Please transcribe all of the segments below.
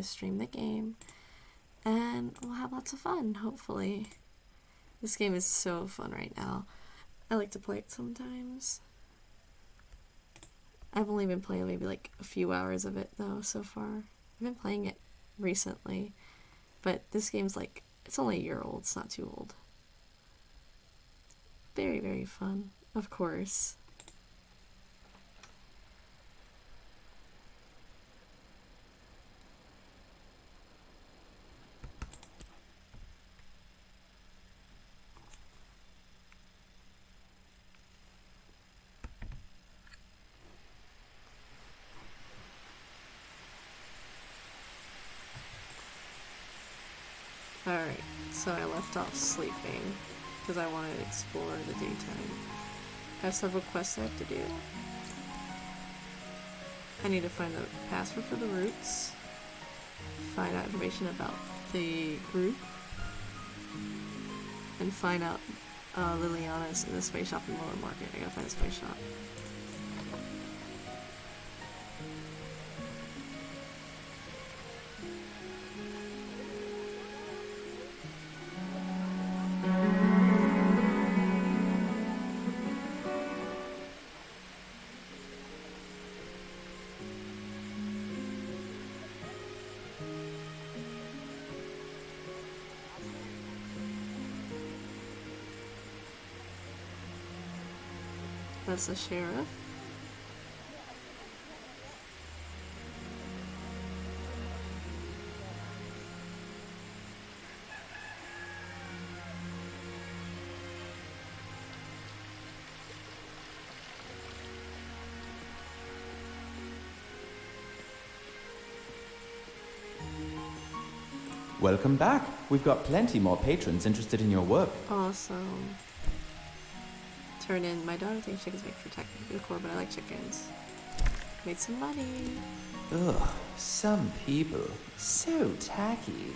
stream the game. And we'll have lots of fun, hopefully. This game is so fun right now. I like to play it sometimes. I've only been playing maybe like a few hours of it though so far. I've been playing it recently, but this game's like, it's only a year old, it's not too old. Very, very fun, of course. Alright, so I left off sleeping because I wanted to explore the daytime. I have several quests I have to do. I need to find the password for the roots, find out information about the group, and find out Liliana's in the space shop in Lower Market. I gotta find the space shop. That's the sheriff. Welcome back. We've got plenty more patrons interested in your work. Awesome. Turn in. My daughter thinks chickens make for technical decor, but I like chickens. Made some money. Ugh, some people. So tacky.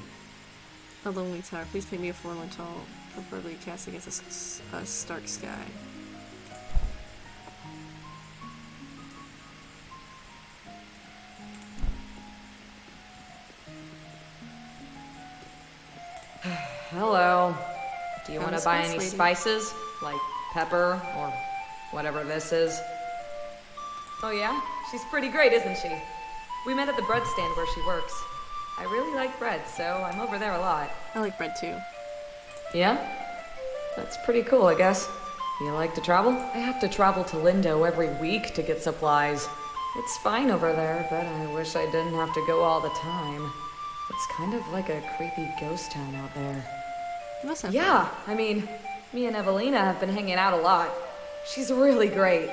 A lonely tower. Please pay me a forlorn tall, preferably cast against a stark sky. Hello. Do you want to buy any lady. spices? Like pepper or whatever this is? Oh yeah? She's pretty great, isn't she? We met at the bread stand where she works. I really like bread, so I'm over there a lot. I like bread too. Yeah? That's pretty cool, I guess. You like to travel? I have to travel to Lindo every week to get supplies. It's fine over there, but I wish I didn't have to go all the time. It's kind of like a creepy ghost town out there. You must have Yeah, fun. I mean, me and Evelina have been hanging out a lot. She's really great.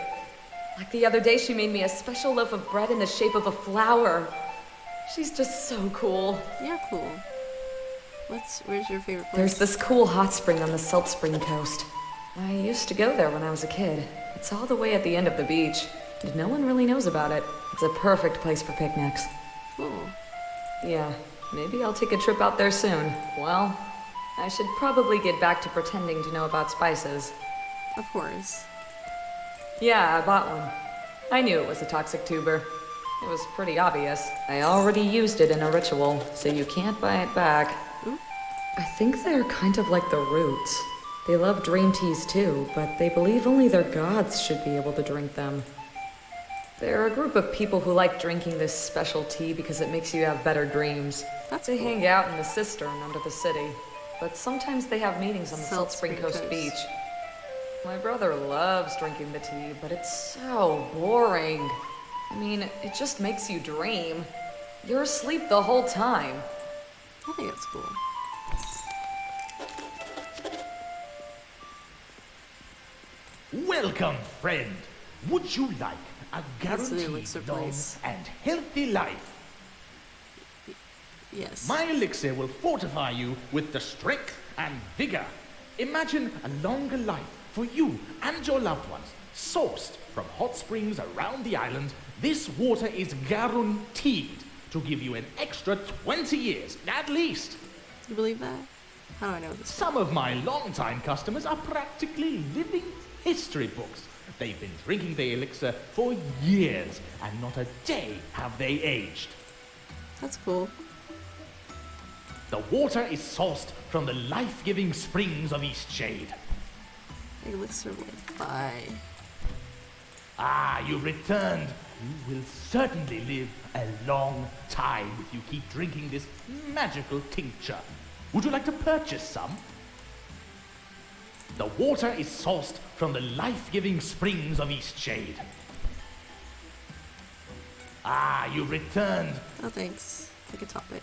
Like the other day, she made me a special loaf of bread in the shape of a flower. She's just so cool. Yeah, cool. Where's your favorite place? There's this cool hot spring on the Salt Spring coast. I used to go there when I was a kid. It's all the way at the end of the beach, and no one really knows about it. It's a perfect place for picnics. Cool. Yeah, maybe I'll take a trip out there soon. Well, I should probably get back to pretending to know about spices. Of course. Yeah, I bought one. I knew it was a toxic tuber. It was pretty obvious. I already used it in a ritual, so you can't buy it back. Ooh. I think they're kind of like the roots. They love dream teas too, but they believe only their gods should be able to drink them. They're a group of people who like drinking this special tea because it makes you have better dreams. They cool. hang out in the cistern under the city, but sometimes they have meetings on the Salt Spring Coast beach. My brother loves drinking the tea, but it's so boring. I mean, it just makes you dream. You're asleep the whole time. I think that's cool. Welcome, friend. Would you like a That's the guaranteed elixir long place. and healthy life? Yes. My elixir will fortify you with the strength and vigor. Imagine a longer life for you and your loved ones, sourced from hot springs around the island. This water is guaranteed to give you an extra 20 years, at least. You believe that? How do I know this? Some of my longtime customers are practically living history books. They've been drinking the elixir for years, and not a day have they aged. That's cool. The water is sourced from the life-giving springs of Eastshade. Elixir life by. Ah, you've returned. You will certainly live a long time if you keep drinking this magical tincture. Would you like to purchase some? The water is sourced from the life-giving springs of Eastshade. Ah, you've returned. Oh, thanks. Pick a topic.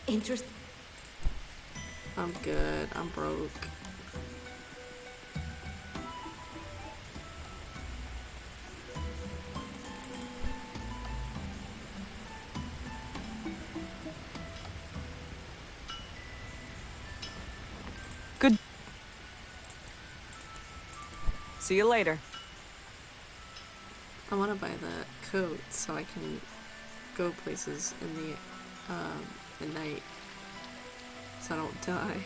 Interest. I'm good. I'm broke. Good. See you later. I want to buy the coat so I can go places in the night, so I don't die.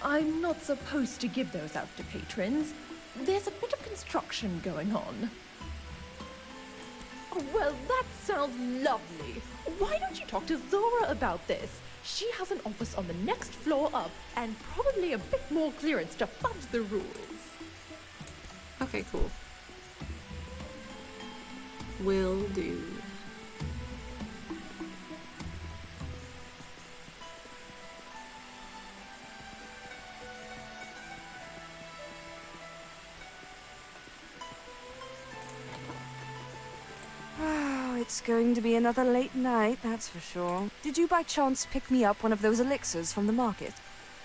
I'm not supposed to give those out to patrons. There's a bit of construction going on. Oh, well, that sounds lovely. Why don't you talk to Zora about this? She has an office on the next floor up, and probably a bit more clearance to fudge the rules. Okay, cool. Will do. It's going to be another late night, that's for sure. Did you by chance pick me up one of those elixirs from the market?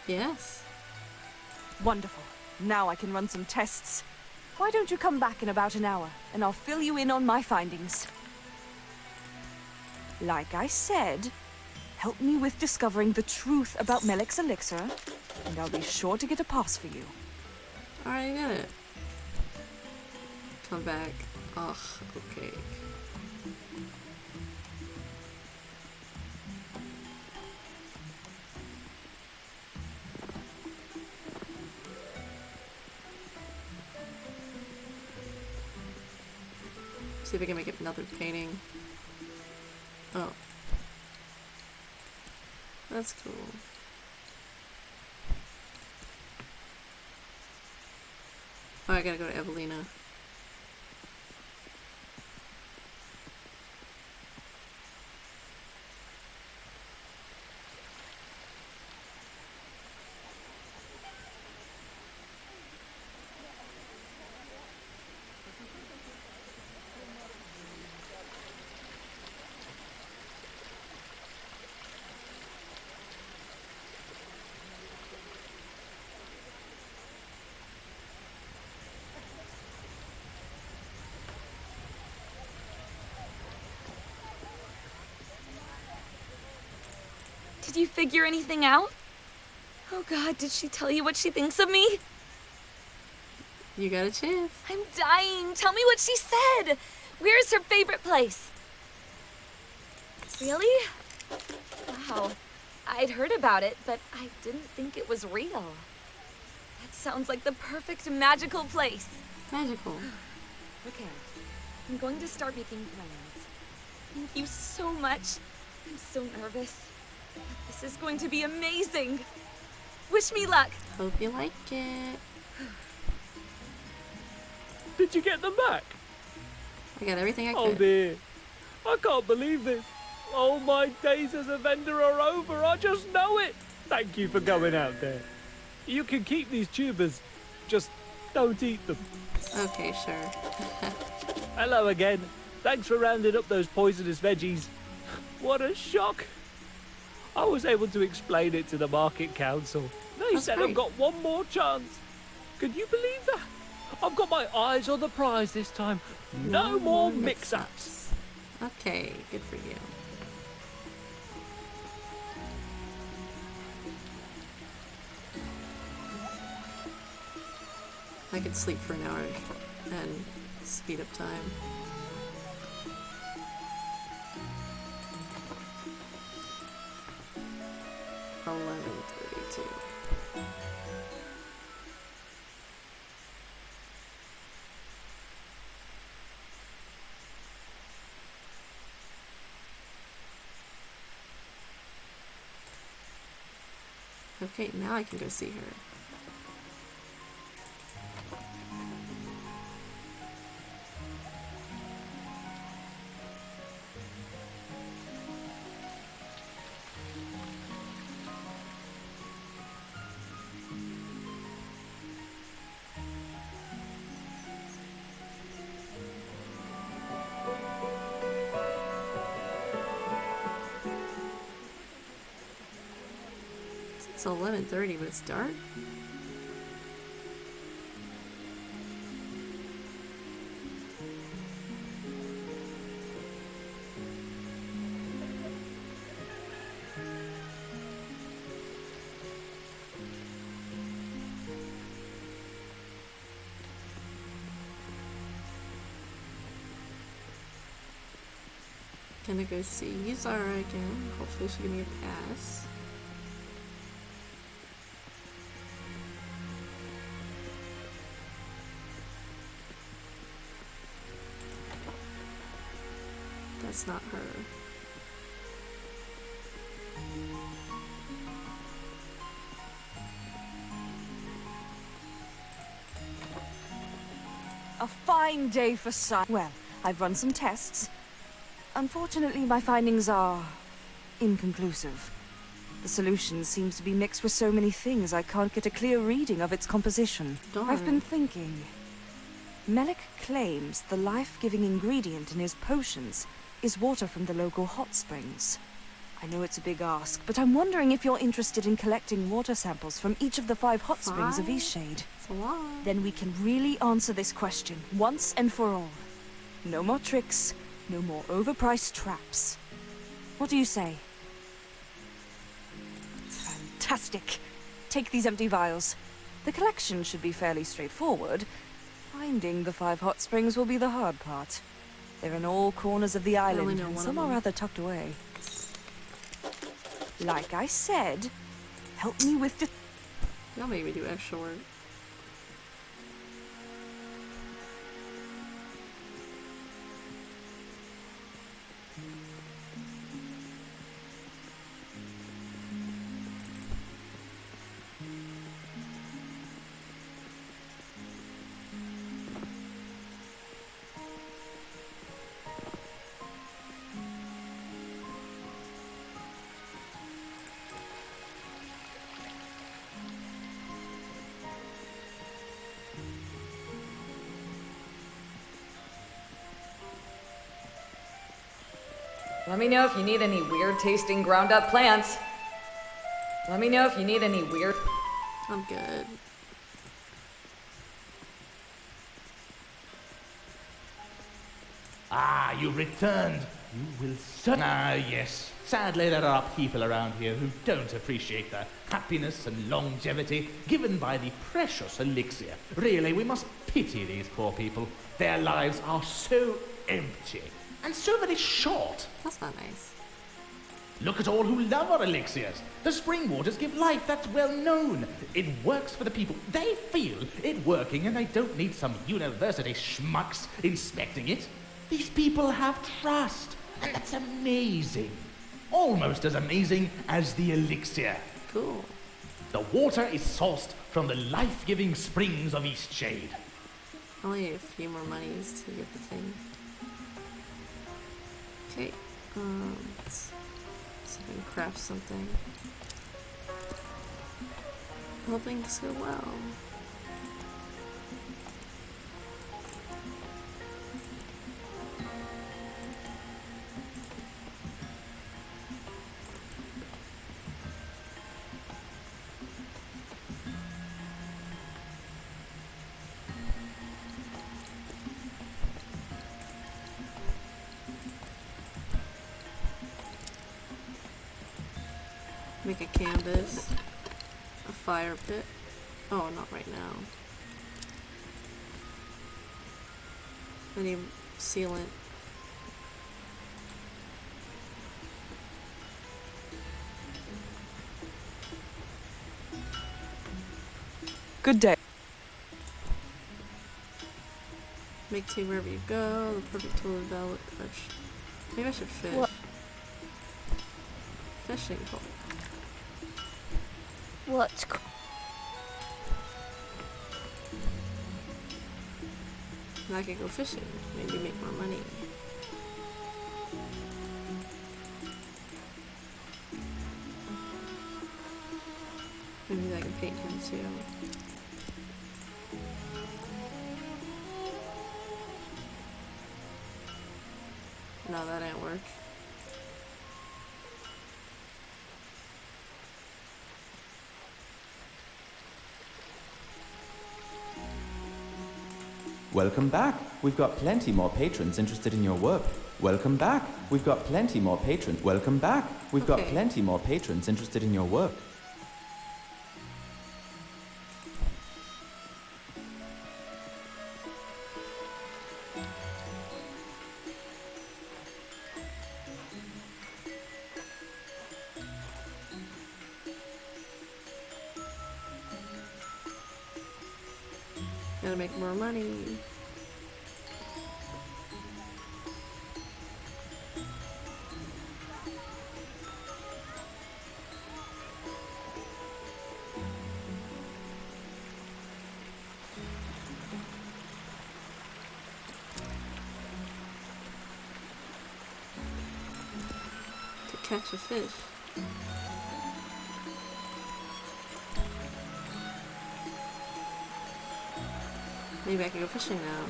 Yes. Wonderful. Now I can run some tests. Why don't you come back in about an hour, and I'll fill you in on my findings. Like I said, help me with discovering the truth about Melek's elixir, and I'll be sure to get a pass for you. Alright, got it. Come back. Ugh, okay. See if I can make another painting. Oh. That's cool. Oh, I gotta go to Evelina. Did you figure anything out? Oh God, did she tell you what she thinks of me? You got a chance. I'm dying. Tell me what she said. Where's her favorite place? Really? Wow. I'd heard about it, but I didn't think it was real. That sounds like the perfect magical place. Magical. Okay. I'm going to start making plans. Thank you so much. I'm so nervous. This is going to be amazing. Wish me luck. Hope you like it. Did you get them back? I got everything I Oh could. dear. I can't believe this. All my days as a vendor are over. I just know it. Thank you for going out there. You can keep these tubers. Just don't eat them. Okay, sure. Hello again. Thanks for rounding up those poisonous veggies. What a shock. I was able to explain it to the market council. They That's said great. I've got one more chance. Could you believe that? I've got my eyes on the prize this time. No more mix-ups. Okay, good for you. I could sleep for an hour and speed up time. too. Okay, now I can go see her. It's 11:30, but it's dark. Gonna go see Zara again. Hopefully she'll give me a pass. That's not her. A fine day for science. Well, I've run some tests. Unfortunately, my findings are inconclusive. The solution seems to be mixed with so many things I can't get a clear reading of its composition. Darn. I've been thinking. Melik claims the life-giving ingredient in his potions is water from the local hot springs. I know it's a big ask, but I'm wondering if you're interested in collecting water samples from each of the 5 hot springs of 5? Eastshade. It's a lot. Then we can really answer this question once and for all. No more tricks, no more overpriced traps. What do you say? Fantastic! Take these empty vials. The collection should be fairly straightforward. Finding the 5 hot springs will be the hard part. They're in all corners of the only island, know and one some of are them. rather tucked away. Like I said, help me with the... Y'all made me do extra work. Let me know if you need any weird tasting ground up plants. Let me know if you need any weird... I'm good. Ah, you returned. You will Ah, yes. Sadly, there are people around here who don't appreciate the happiness and longevity given by the precious elixir. Really, we must pity these poor people. Their lives are so empty and so very short. That's not nice. Look at all who love our elixirs. The spring waters give life, that's well known. It works for the people. They feel it working, and they don't need some university schmucks inspecting it. These people have trust, and that's amazing. Almost as amazing as the elixir. Cool. The water is sourced from the life-giving springs of Eastshade. Only need a few more monies to get the thing. Okay, let's see if I can craft something. Hoping to go well. Make a canvas, a fire pit. Oh, not right now. I need sealant. Good day. Make tea wherever you go. The perfect tool to develop. Maybe I should fish. What? Fishing pole. What? And I could go fishing. Maybe make more money. Maybe I can paint him too. No, that didn't work. Welcome back. We've got plenty more patrons interested in your work. Welcome back. We've got plenty more patrons. Welcome back. We've got Okay. plenty more patrons interested in your work. Gotta make more money. To catch a fish. Maybe I can go fishing now.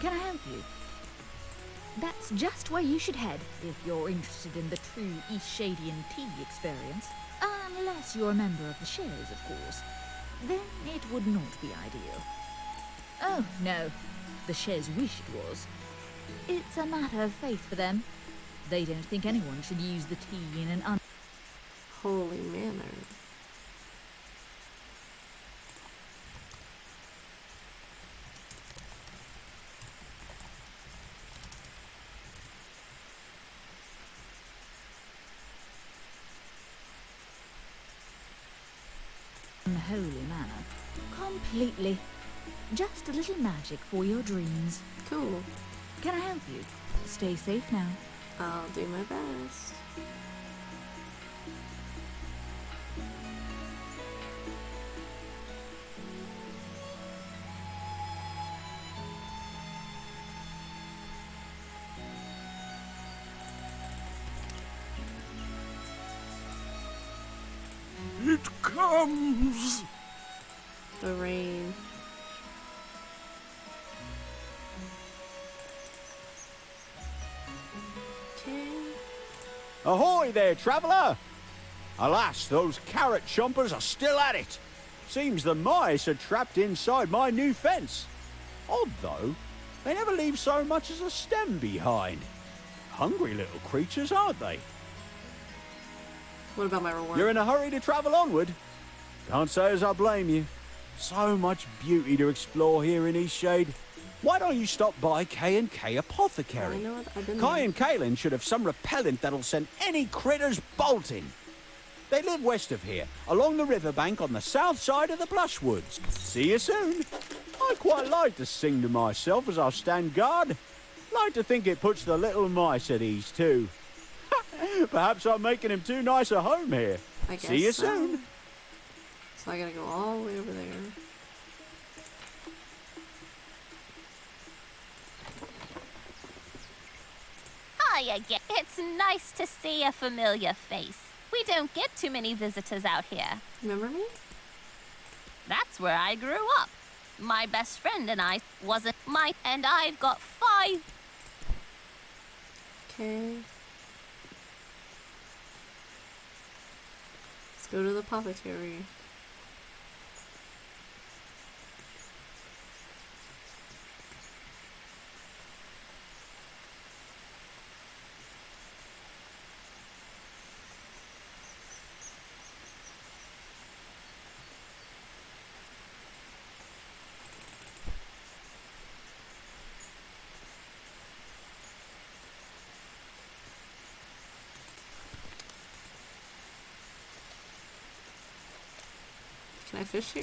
Can I help you? That's just where you should head if you're interested in the true Eastshadian tea experience. Unless you're a member of the Shares, of course. Then it would not be ideal. Oh, no. The Shares wish it was. It's a matter of faith for them. They don't think anyone should use the tea in an Holy manner. unholy manner. Completely. Just a little magic for your dreams. Cool. Can I help you? Stay safe now. I'll do my best. It comes! The rain. Okay. Ahoy there, traveller! Alas, those carrot chompers are still at it. Seems the mice are trapped inside my new fence. Odd though, they never leave so much as a stem behind. Hungry little creatures, aren't they? What about my reward? You're in a hurry to travel onward? Can't say as I blame you. So much beauty to explore here in Eastshade. Why don't you stop by K&K Apothecary? I know what I've been Kai there. and Kaelin should have some repellent that'll send any critters bolting. They live west of here, along the riverbank on the south side of the Blushwoods. See you soon. I quite like to sing to myself as I stand guard. Like to think it puts the little mice at ease too. Perhaps I'm making him too nice a home here. I guess See you so. soon. So I gotta go all the way over there. Hi again. It's nice to see a familiar face. We don't get too many visitors out here. Remember me? That's where I grew up. My best friend and I wasn't and I've got 5. Okay. Let's go to the apothecary. Can I fish here?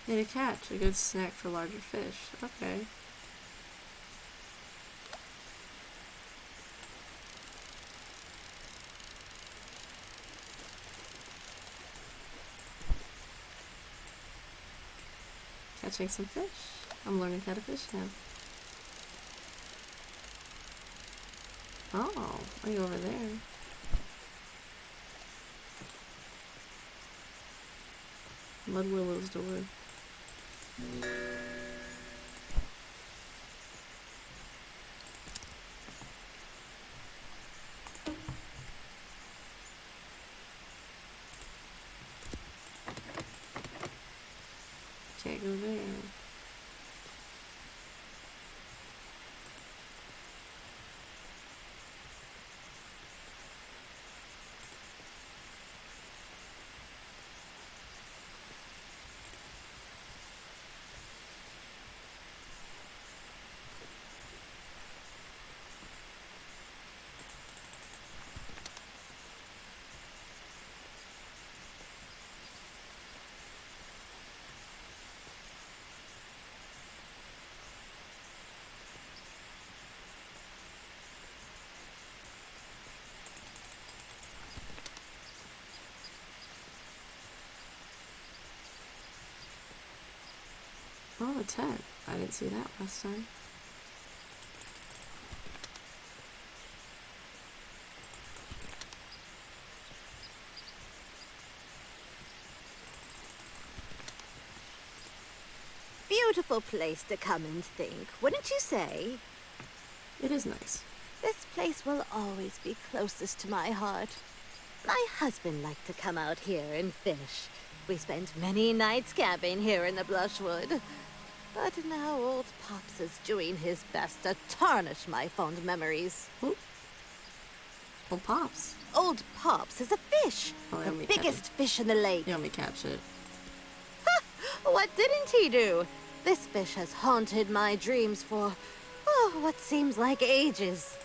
Need a catch, a good snack for larger fish. Okay. Catching some fish. I'm learning how to fish now. Oh, are you over there? Mud Willow's door. Can't go there. Oh, a tent. I didn't see that last time. Beautiful place to come and think, wouldn't you say? It is nice. This place will always be closest to my heart. My husband liked to come out here and fish. We spent many nights camping here in the Blushwood. But now old Pops is doing his best to tarnish my fond memories. Ooh. Old Pops? Old Pops is a fish. Oh, the biggest fish in the lake. You want me to catch it? What didn't he do? This fish has haunted my dreams for, what seems like ages.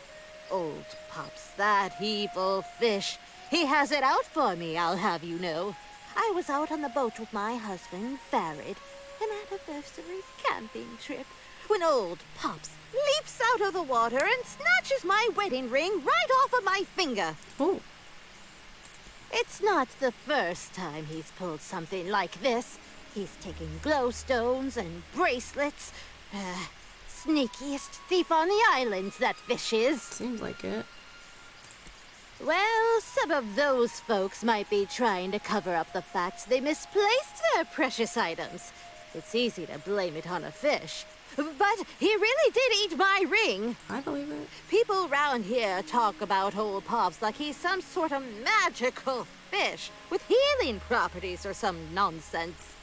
Old Pops, that evil fish. He has it out for me, I'll have you know. I was out on the boat with my husband, Farid, an anniversary camping trip, when old Pops leaps out of the water and snatches my wedding ring right off of my finger. Oh. It's not the first time he's pulled something like this. He's taken glowstones and bracelets. Sneakiest thief on the island, that fish is. Seems like it. Well, some of those folks might be trying to cover up the fact they misplaced their precious items. It's easy to blame it on a fish. But he really did eat my ring. I believe it. People round here talk about old Pops like he's some sort of magical fish with healing properties or some nonsense.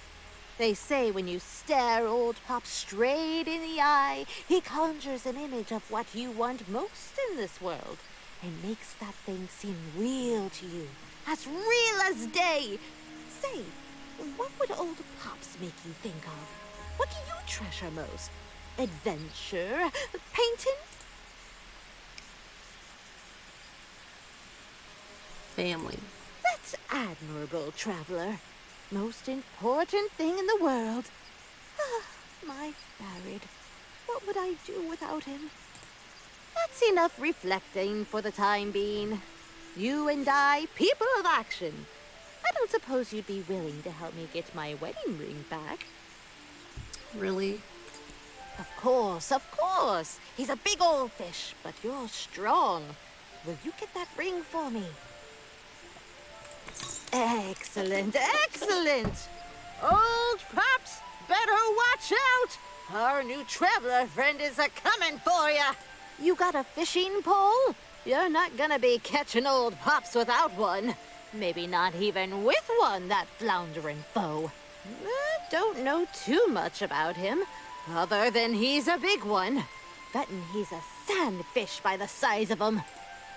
They say when you stare old Pop straight in the eye, he conjures an image of what you want most in this world and makes that thing seem real to you, as real as day. Say, what would old Pops make you think of? What do you treasure most? Adventure? Painting? Family. That's admirable, traveler. Most important thing in the world. My Farid. What would I do without him? That's enough reflecting for the time being. You and I, people of action. I don't suppose you'd be willing to help me get my wedding ring back. Really? Of course, of course. He's a big old fish, but you're strong. Will you get that ring for me? Excellent, excellent! Old Pops, better watch out! Our new traveler friend is a-coming for ya! You got a fishing pole? You're not gonna be catching old Pops without one. Maybe not even with one, that floundering foe. Don't know too much about him, other than he's a big one. Bettin' he's a sandfish by the size of him.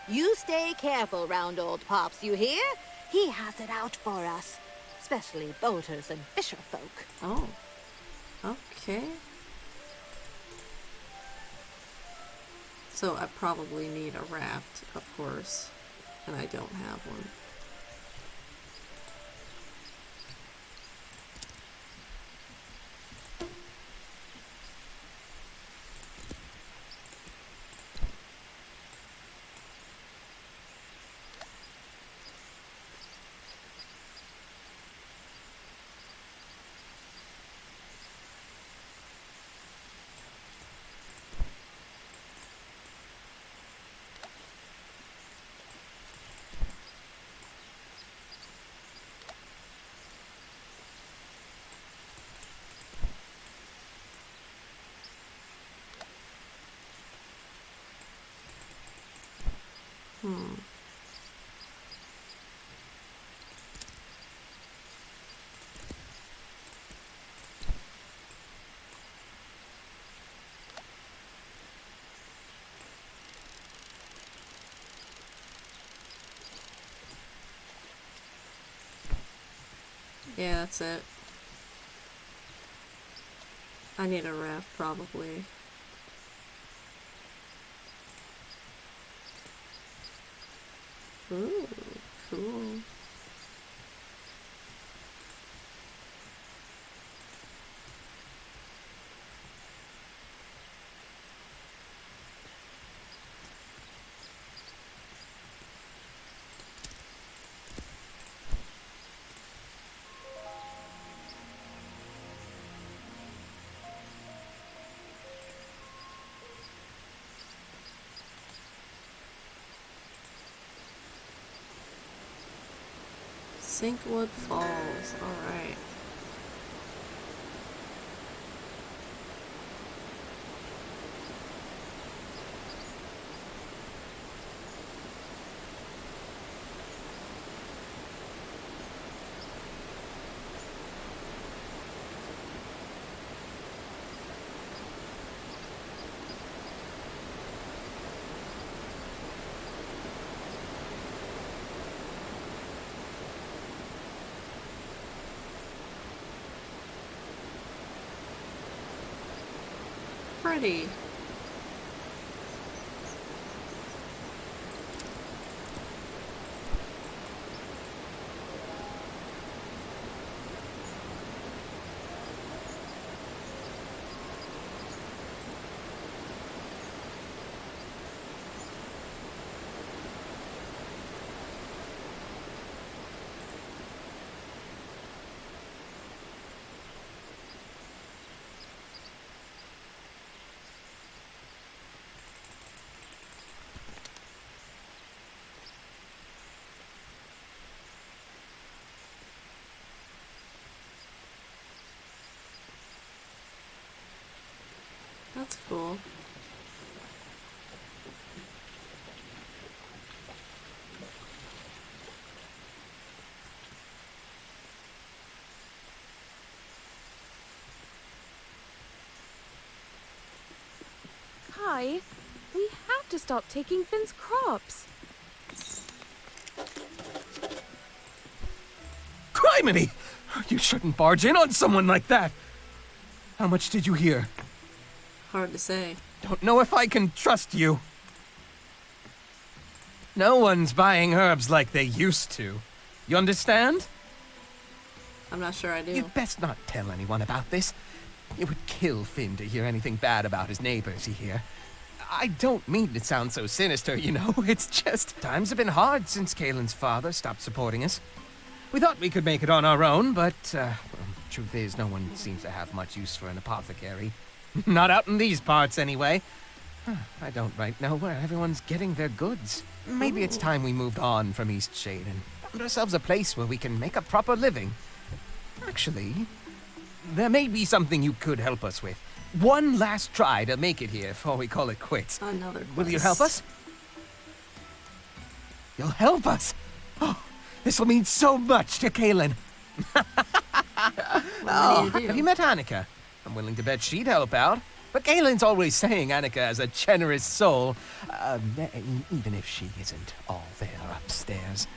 You stay careful round old Pops, you hear? He has it out for us, especially boaters and fisher folk. Oh, okay. So I probably need a raft, of course, and I don't have one. Yeah, that's it. I need a raft, probably. Ooh, cool. Sinkwood Falls, alright. Pretty. That's cool. Kai, we have to stop taking Finn's crops. Criminy! You shouldn't barge in on someone like that! How much did you hear? Hard to say. Don't know if I can trust you. No one's buying herbs like they used to. You understand? I'm not sure I do. You'd best not tell anyone about this. It would kill Finn to hear anything bad about his neighbors, you hear? I don't mean to sound so sinister, you know. It's just times have been hard since Kaelin's father stopped supporting us. We thought we could make it on our own, but truth is, no one seems to have much use for an apothecary. Not out in these parts, anyway. I don't right know where everyone's getting their goods. Maybe it's time we moved on from Eastshade and found ourselves a place where we can make a proper living. Actually, there may be something you could help us with. One last try to make it here before we call it quits. Another quest. Will you help us? You'll help us? Oh, This will mean so much to Kaylin. Oh, have you met Annika? I'm willing to bet she'd help out. But Kaylin's always saying Annika has a generous soul. Even if she isn't all there upstairs.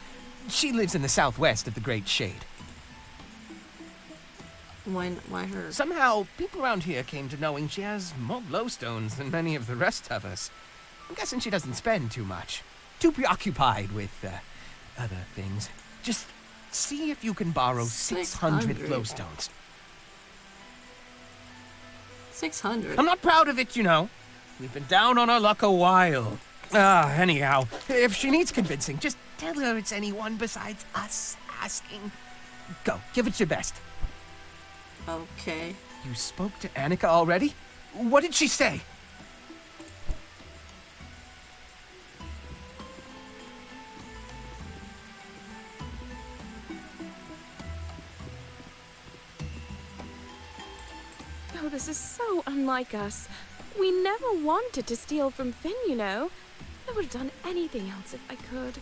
She lives in the southwest of the Great Shade. Why her? Somehow, people around here came to knowing she has more glowstones than many of the rest of us. I'm guessing she doesn't spend too much. Too preoccupied with, other things. Just see if you can borrow 600 glowstones. 600? I'm not proud of it, you know. We've been down on our luck a while. Anyhow, if she needs convincing, just tell her it's anyone besides us asking. Go, give it your best. Okay. You spoke to Annika already? What did she say? Oh, this is so unlike us. We never wanted to steal from Finn, you know. I would have done anything else if I could.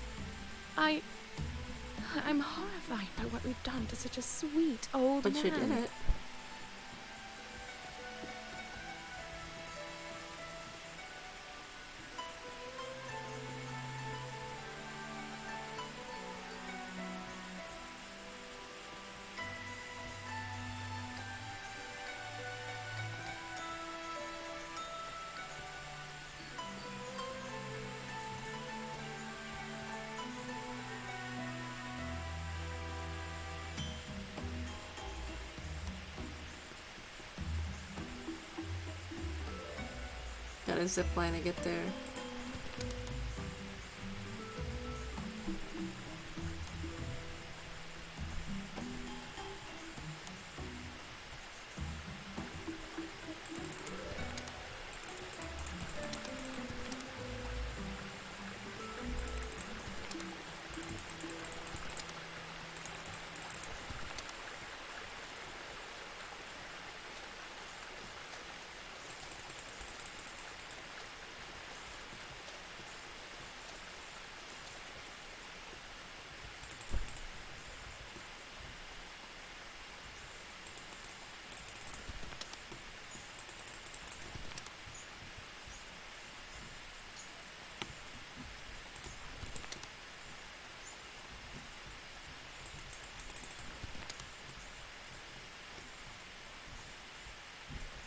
I'm horrified by what we've done to such a sweet old man. But you did it. Gotta zip line to get there.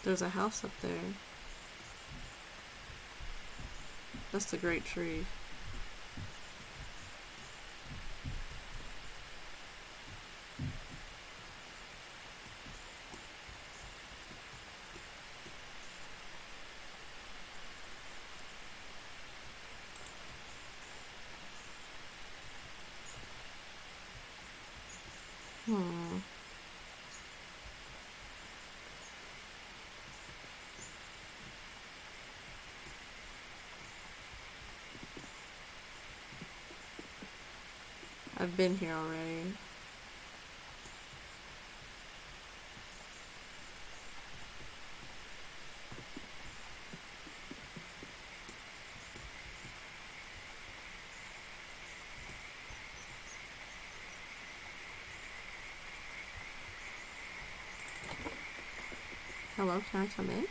There's a house up there. That's the great tree. I've been here already. Hello, can I come in?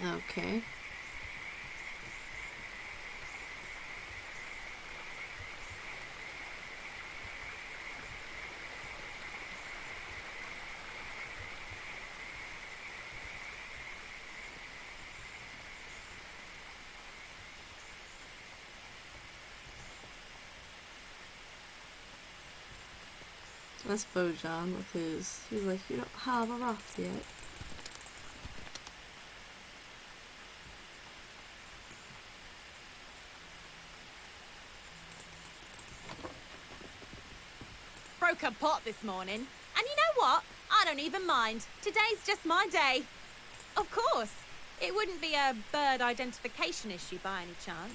Okay. That's Bojan with his... He's like, you don't have a raft yet. Broke a pot this morning. And you know what? I don't even mind. Today's just my day. Of course. It wouldn't be a bird identification issue by any chance.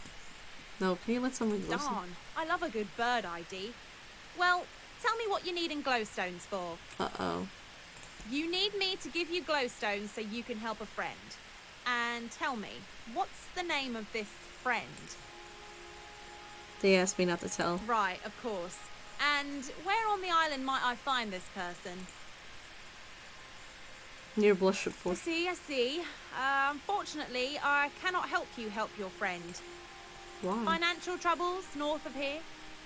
No, can you let someone listen? Darn, I love a good bird ID. Well, tell me what you need in glowstones for. Uh-oh. You need me to give you glowstones so you can help a friend. And tell me, what's the name of this friend? They asked me not to tell. Right, of course. And where on the island might I find this person? Near Blushful. I see. Unfortunately, I cannot help you help your friend. Why? Financial troubles north of here?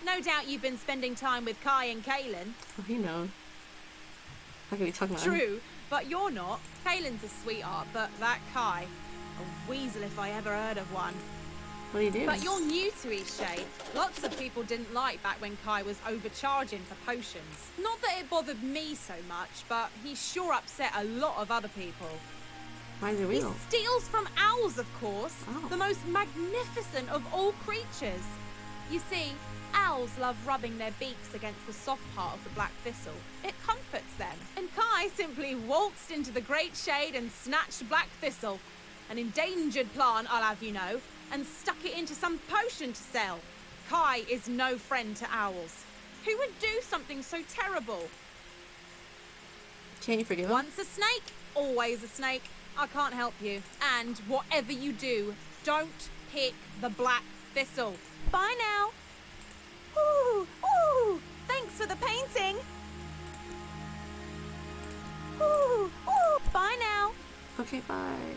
No doubt you've been spending time with Kai and Kaylin. Oh, he knows. How can we talk about True, but you're not. Kaylin's a sweetheart, but that Kai, a weasel if I ever heard of one. What do you do? But you're new to Eastshade. Lots of people didn't like back when Kai was overcharging for potions. Not that it bothered me so much, but he sure upset a lot of other people. Why is it He real? steals from owls, of course. Oh. The most magnificent of all creatures. You see, owls love rubbing their beaks against the soft part of the black thistle. It comforts them. And Kai simply waltzed into the great shade and snatched black thistle, an endangered plant, I'll have you know, and stuck it into some potion to sell. Kai is no friend to owls. Who would do something so terrible? Can't you forgive him? Once a snake, always a snake. I can't help you. And whatever you do, don't pick the black thistle. Bye now. Ooh, ooh, thanks for the painting. Ooh, ooh, bye now. Okay, bye.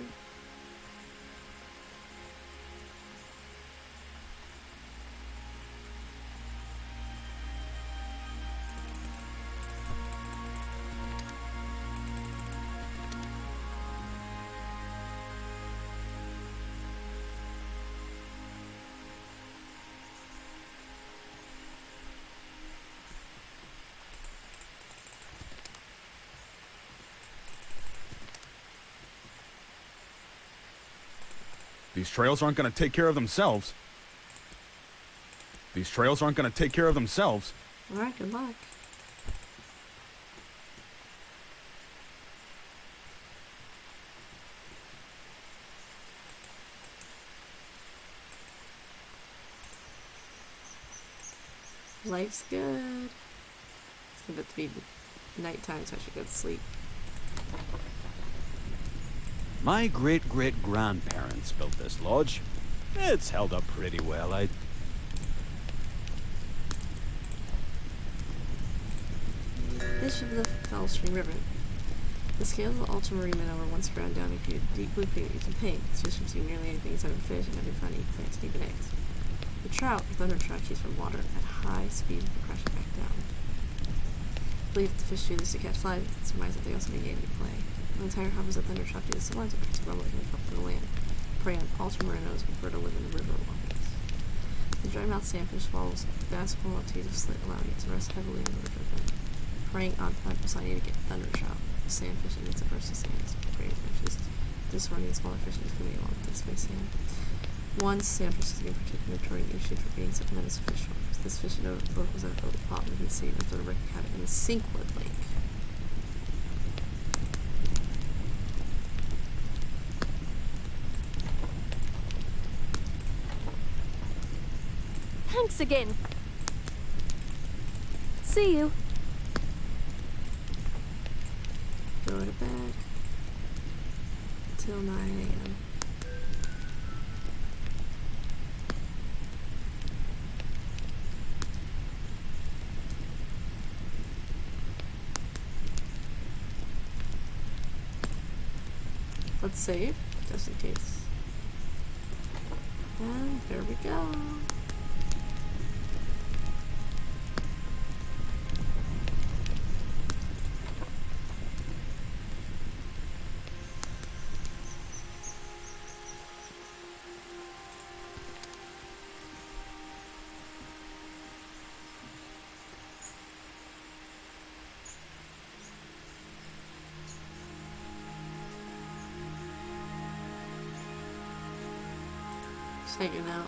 These trails aren't going to take care of themselves. These trails aren't going to take care of themselves. Alright, good luck. Life's good. It's about to be nighttime, so I should go to sleep. My great-great-grandparents built this lodge. It's held up pretty well. Fish of the Fellstream River. The scales of the ultramarine minnow were once ground down into deep blue pigments and pink. This fish can see nearly anything except for fish and every fun eat plants and even eggs. The trout, the thunder trout, chase from water at high speed before crashing back down. I believe that the fish do this to catch flies, but surmise that they also need game to play. The entire harvest of thunder trout do this sometimes to catch rumble can come from the land. Prey on ultramarinos who prefer to live in the river waters. The dry-mouthed sandfish swallows vast quantities of slit, allowing it to rest heavily in the river bed. Preying on Python to get thunder trout. The sandfish and its averse to sand is prey fishes, disorienting smaller fish and swimming along with space sand. One sandfish is being particularly notorious in Eastshade for being such menacing fish farms. This fish was at a pot and can see after the wrecking habit in the Sinkwood Lake. Thanks again. See you. Go to bed till 9 a.m. Let's save, just in case. And there we go. Just hanging out.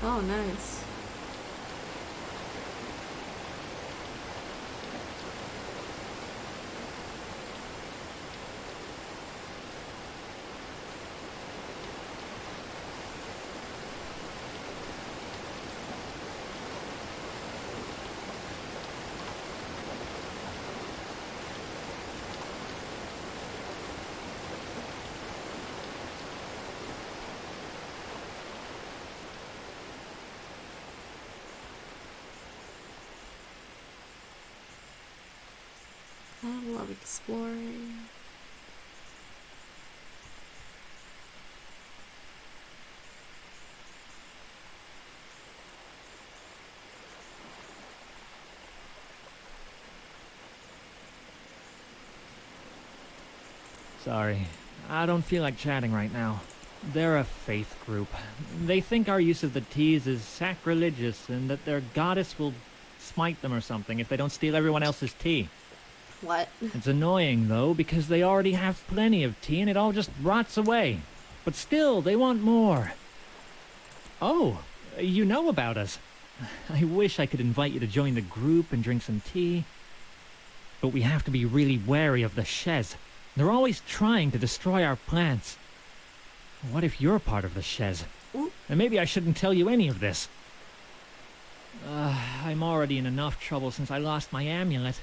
Oh, nice. I love exploring. Sorry, I don't feel like chatting right now. They're a faith group. They think our use of the teas is sacrilegious and that their goddess will smite them or something if they don't steal everyone else's tea. What? It's annoying, though, because they already have plenty of tea and it all just rots away. But still, they want more. Oh, you know about us. I wish I could invite you to join the group and drink some tea. But we have to be really wary of the Shez. They're always trying to destroy our plants. What if you're part of the Shez? And maybe I shouldn't tell you any of this. I'm already in enough trouble since I lost my amulet.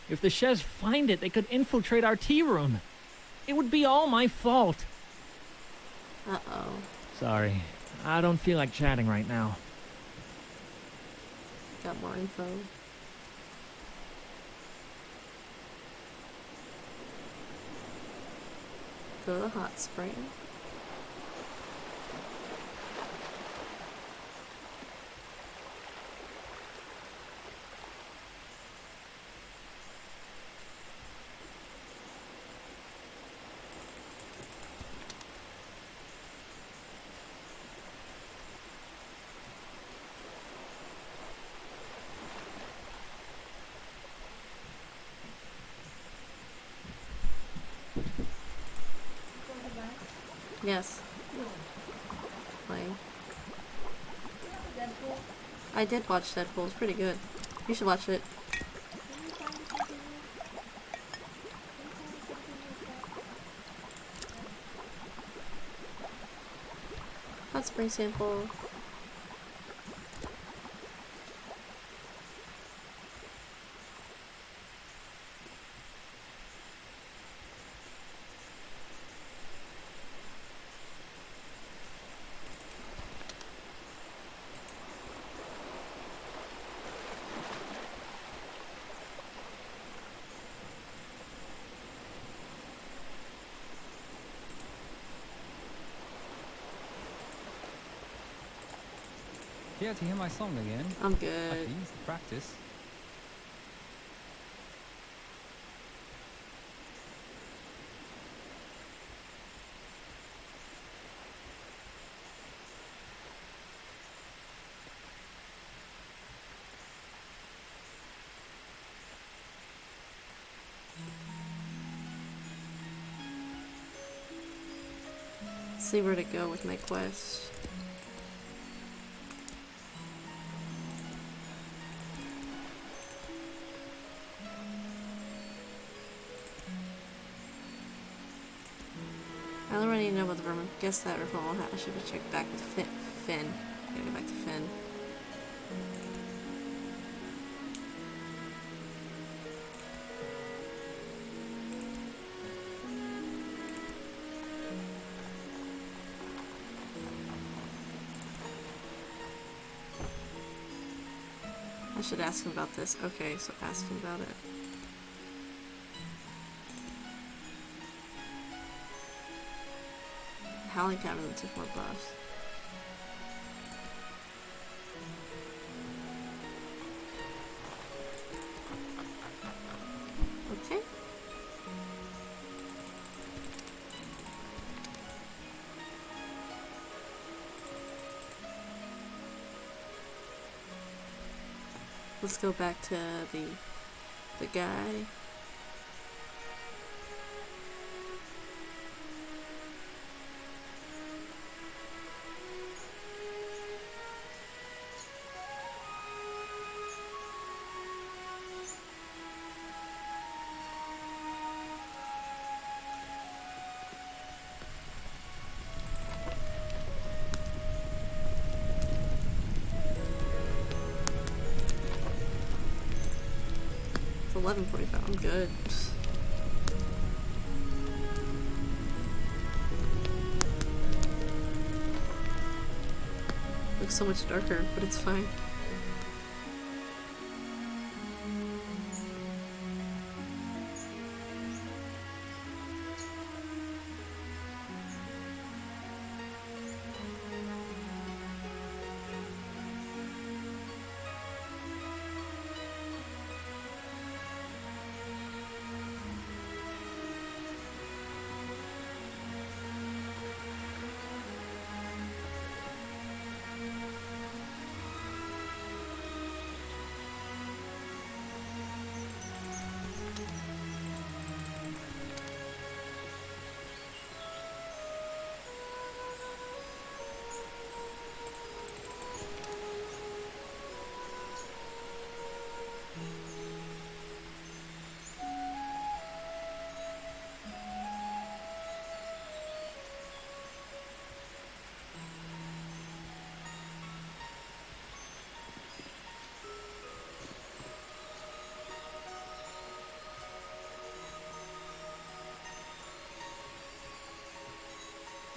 If the Shez find it, they could infiltrate our tea room. It would be all my fault. Uh-oh. Sorry, I don't feel like chatting right now. Got more info. Go to the hot spring. Yes. Playing. I did watch Deadpool. It's pretty good. You should watch it. Hot spring sample. Care to hear my song again? I'm good. I can use the practice. See where to go with my quest. I need to know about the vermin. Guess that or I should have checked back with Finn. Gotta go back to Finn. I should ask him about this. Okay, so ask him about it. Howling Cabin took more buffs. Okay. Let's go back to the guy. It's 11:45. I'm good. Looks so much darker, but it's fine.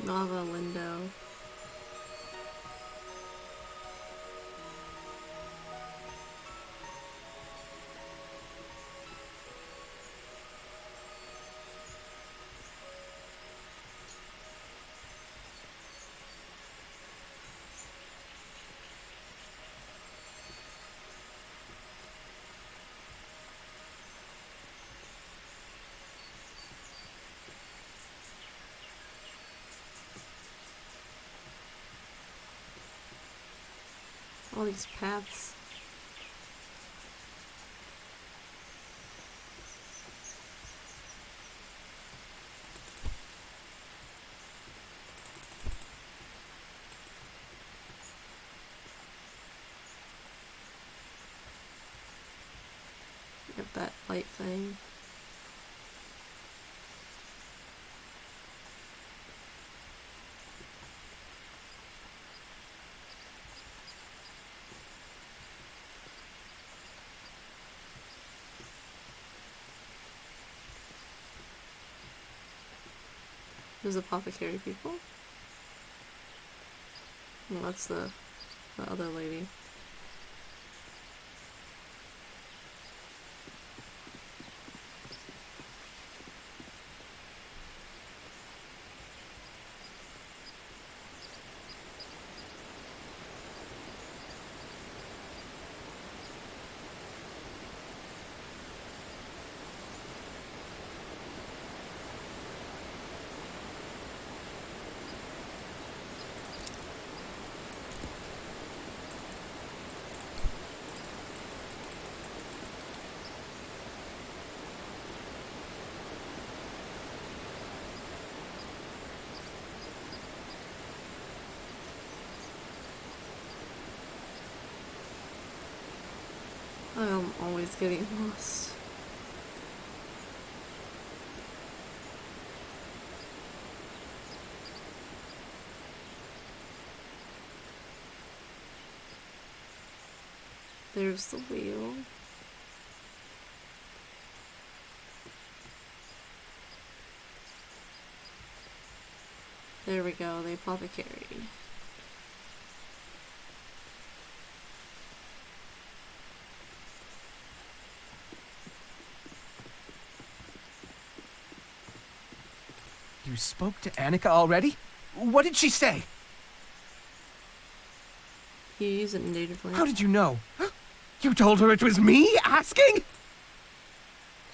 Nava Lindo. All these paths. Got that light thing. Those apothecary people? Well, that's the other lady. I'm always getting lost. There's the wheel. There we go, the apothecary. You spoke to Annika already? What did she say? You use it in endangered plant. How did you know? You told her it was me asking?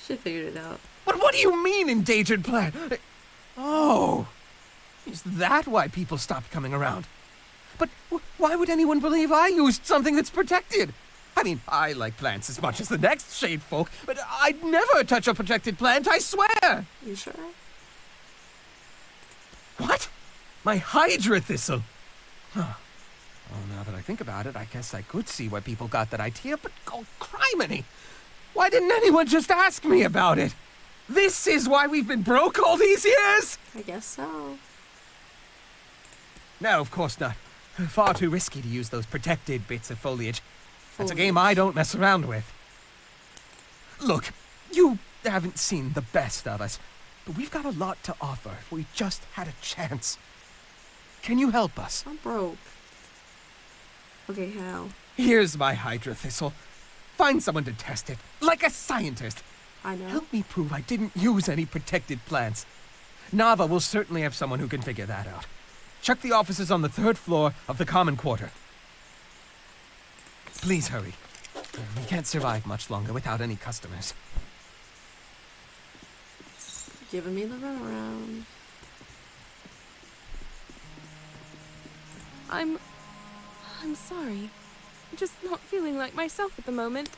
She figured it out. But what do you mean, endangered plant? Oh, is that why people stopped coming around? But why would anyone believe I used something that's protected? I mean, I like plants as much as the next shade folk, but I'd never touch a protected plant, I swear! You sure? What? My Hydra thistle? Huh. Well, now that I think about it, I guess I could see why people got that idea, but oh, criminy! Why didn't anyone just ask me about it? This is why we've been broke all these years? I guess so. No, of course not. Far too risky to use those protected bits of foliage. That's a game I don't mess around with. Look, you haven't seen the best of us, but we've got a lot to offer if we just had a chance. Can you help us? I'm broke. Okay, how? Here's my Hydra thistle. Find someone to test it, like a scientist. I know. Help me prove I didn't use any protected plants. Nava will certainly have someone who can figure that out. Check the offices on the 3rd floor of the common quarter. Please hurry. We can't survive much longer without any customers. Giving me the runaround. I'm sorry. I'm just not feeling like myself at the moment.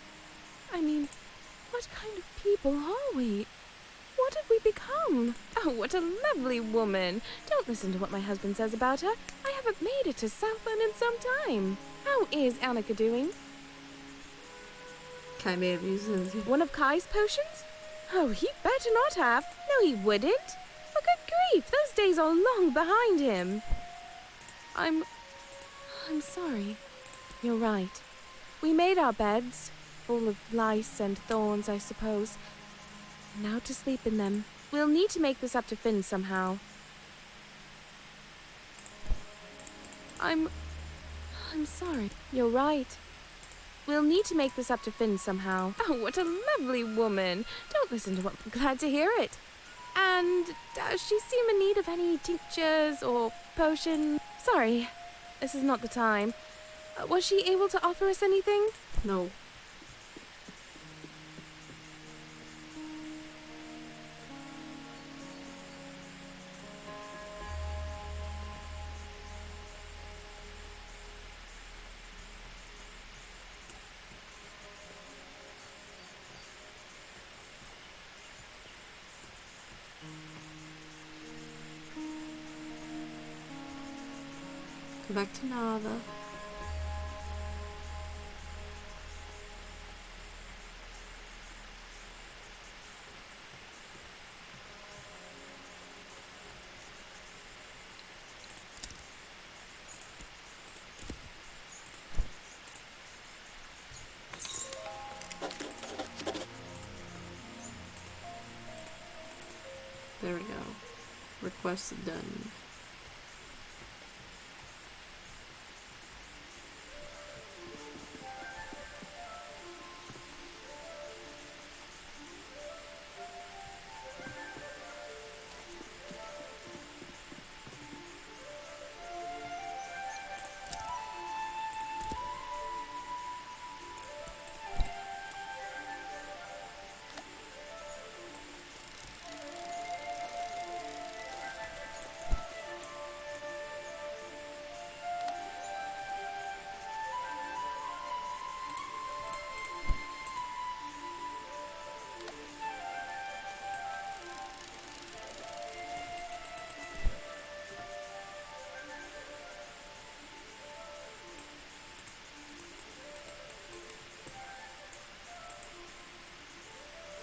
I mean, what kind of people are we? What have we become? Oh, what a lovely woman. Don't listen to what my husband says about her. I haven't made it to Southland in some time. How is Annika doing? Kai may have used one of Kai's potions? Oh, he better not have. No, he wouldn't. For good grief, those days are long behind him. I'm sorry. You're right. We made our beds, full of lice and thorns, I suppose. Now to sleep in them. We'll need to make this up to Finn somehow. I'm sorry. You're right. We'll need to make this up to Finn somehow. Oh, what a lovely woman. Don't listen to what... Glad to hear it. And does she seem in need of any tinctures or potion? Sorry, this is not the time. Was she able to offer us anything? No. Go back to Nava. There we go. Request done.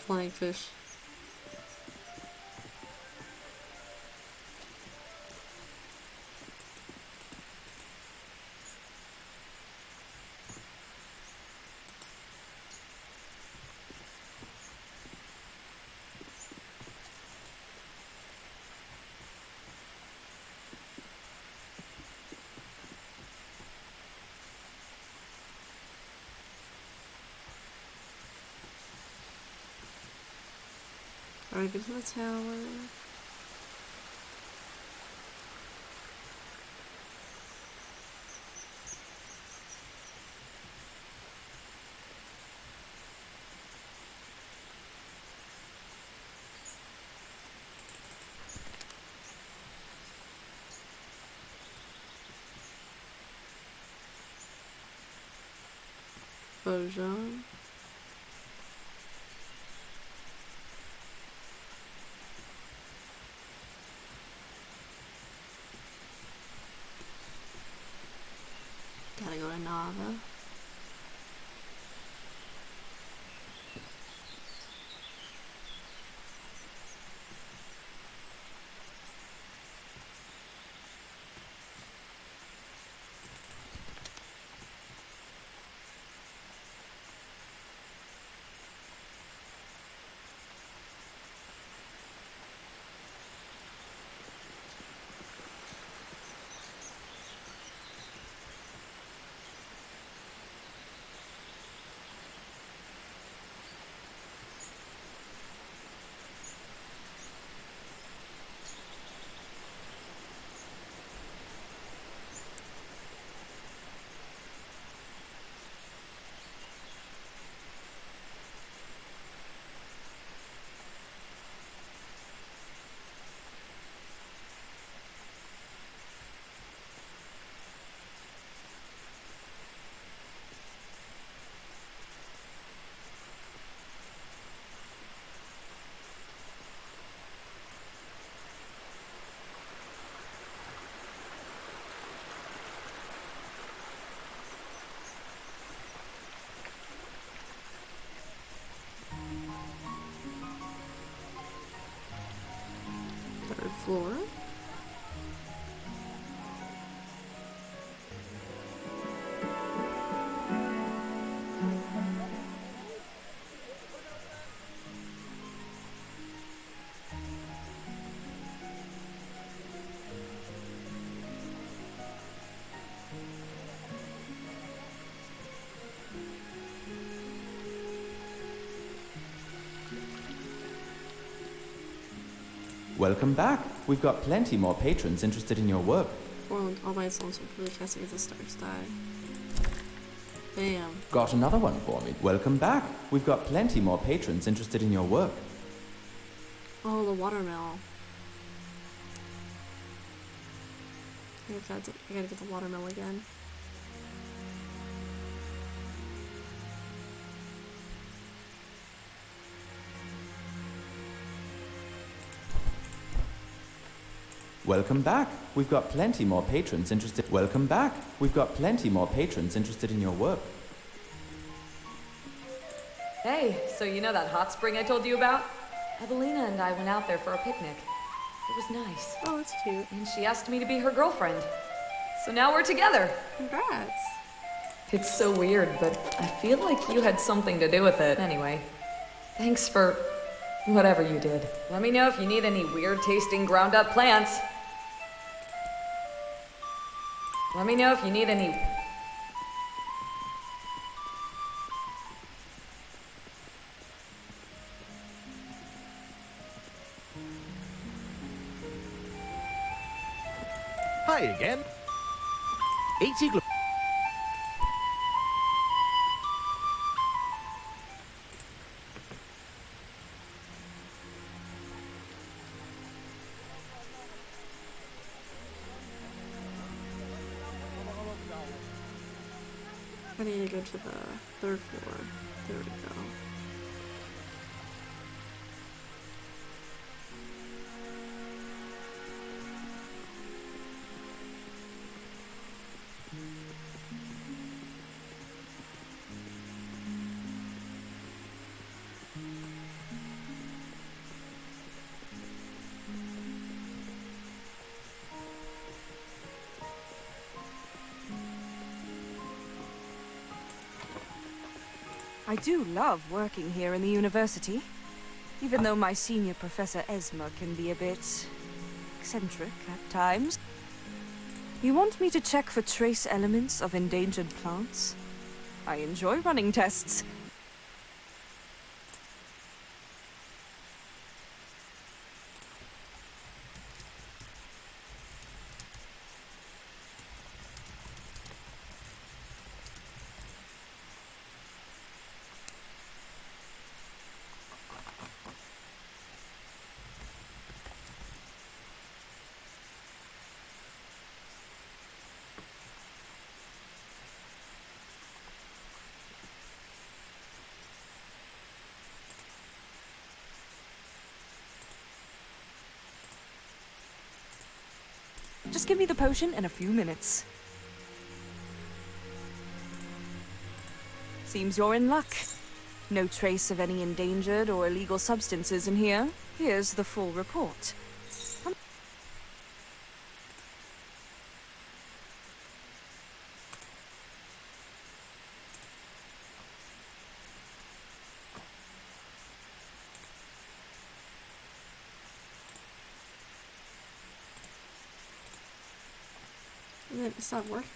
Flying fish. Already been to the tower. Bojan. Gotta go to Nava. Third floor. Welcome back. We've got plenty more patrons interested in your work. Orland, all my songs will really casting as a star sky. Bam. Got another one for me. Welcome back. We've got plenty more patrons interested in your work. Oh, the watermill. I gotta get the watermill again. Welcome back. We've got plenty more patrons interested. Welcome back. We've got plenty more patrons interested in your work. Hey, so you know that hot spring I told you about? Evelina and I went out there for a picnic. It was nice. Oh, that's cute. And she asked me to be her girlfriend. So now we're together. Congrats. It's so weird, but I feel like you had something to do with it. Anyway, thanks for whatever you did. Let me know if you need any weird tasting ground up plants. Let me know if you need any... Hi again. 80 glo- I need to go to the third floor. There we go. I do love working here in the university, even though my senior professor Esma can be a bit eccentric at times. You want me to check for trace elements of endangered plants? I enjoy running tests. Just give me the potion in a few minutes. Seems you're in luck. No trace of any endangered or illegal substances in here. Here's the full report. And then it stopped working.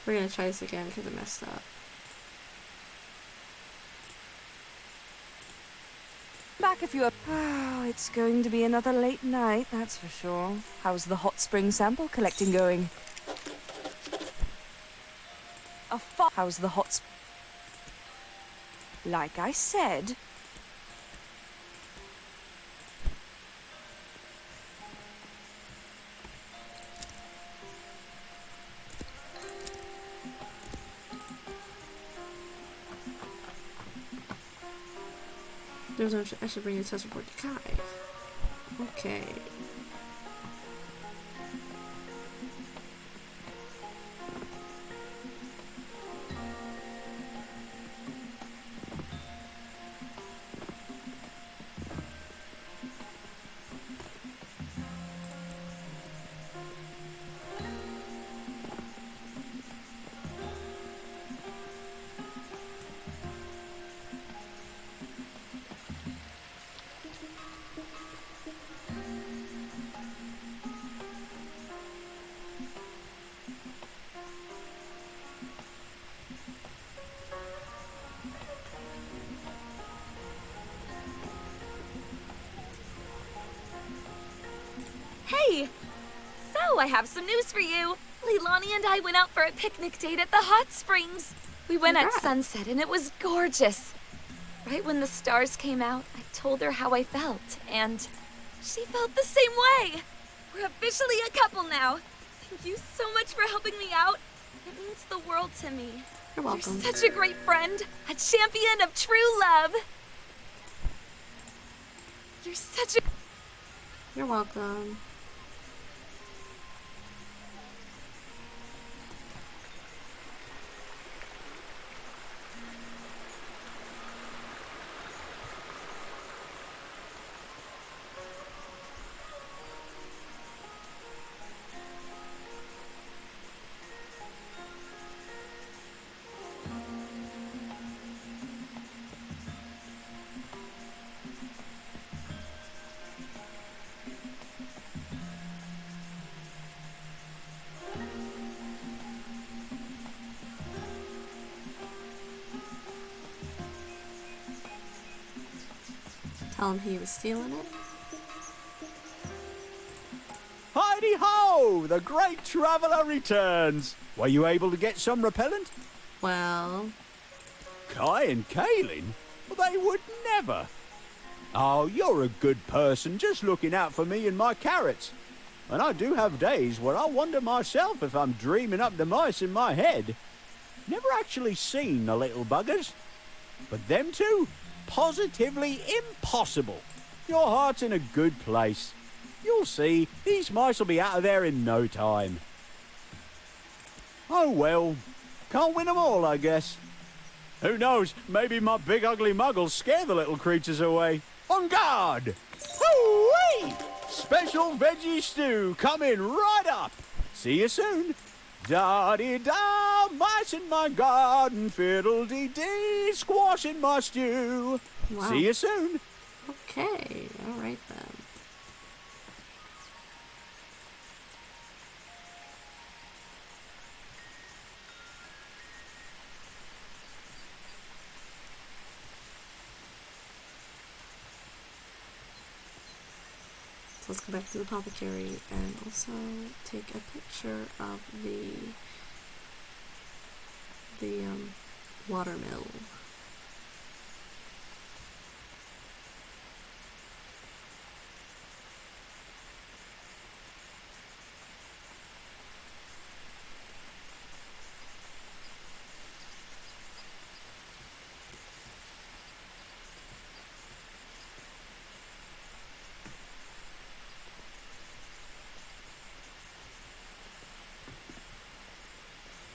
We're gonna try this again because it messed up. Back if you're... Oh, it's going to be another late night, that's for sure. How's the hot spring sample collecting going? How's the Like I said... I should bring the test report to Kai. Okay. Hey! So, I have some news for you. Leilani and I went out for a picnic date at the hot springs. We went at sunset and it was gorgeous. Right when the stars came out, I told her how I felt, and she felt the same way. We're officially a couple now. Thank you so much for helping me out. It means the world to me. You're welcome. You're such a great friend, a champion of true love. You're such a... You're welcome. Tell him he was stealing it. Heidi-ho! The great traveller returns! Were you able to get some repellent? Well... Kai and Kaylin? They would never. Oh, you're a good person, just looking out for me and my carrots. And I do have days where I wonder myself if I'm dreaming up the mice in my head. Never actually seen the little buggers. But them two? Positively impossible. Your heart's in a good place. You'll see, these mice will be out of there in no time. Oh well, can't win them all, I guess. Who knows, maybe my big ugly mug will scare the little creatures away. On guard! Hoo-wee! Special veggie stew coming right up. See you soon. Da-dee-da, mice in my garden, fiddle-dee-dee, squash in my stew. Wow. See you soon. Okay, alright then. let's go back to the apothecary and also take a picture of the watermill.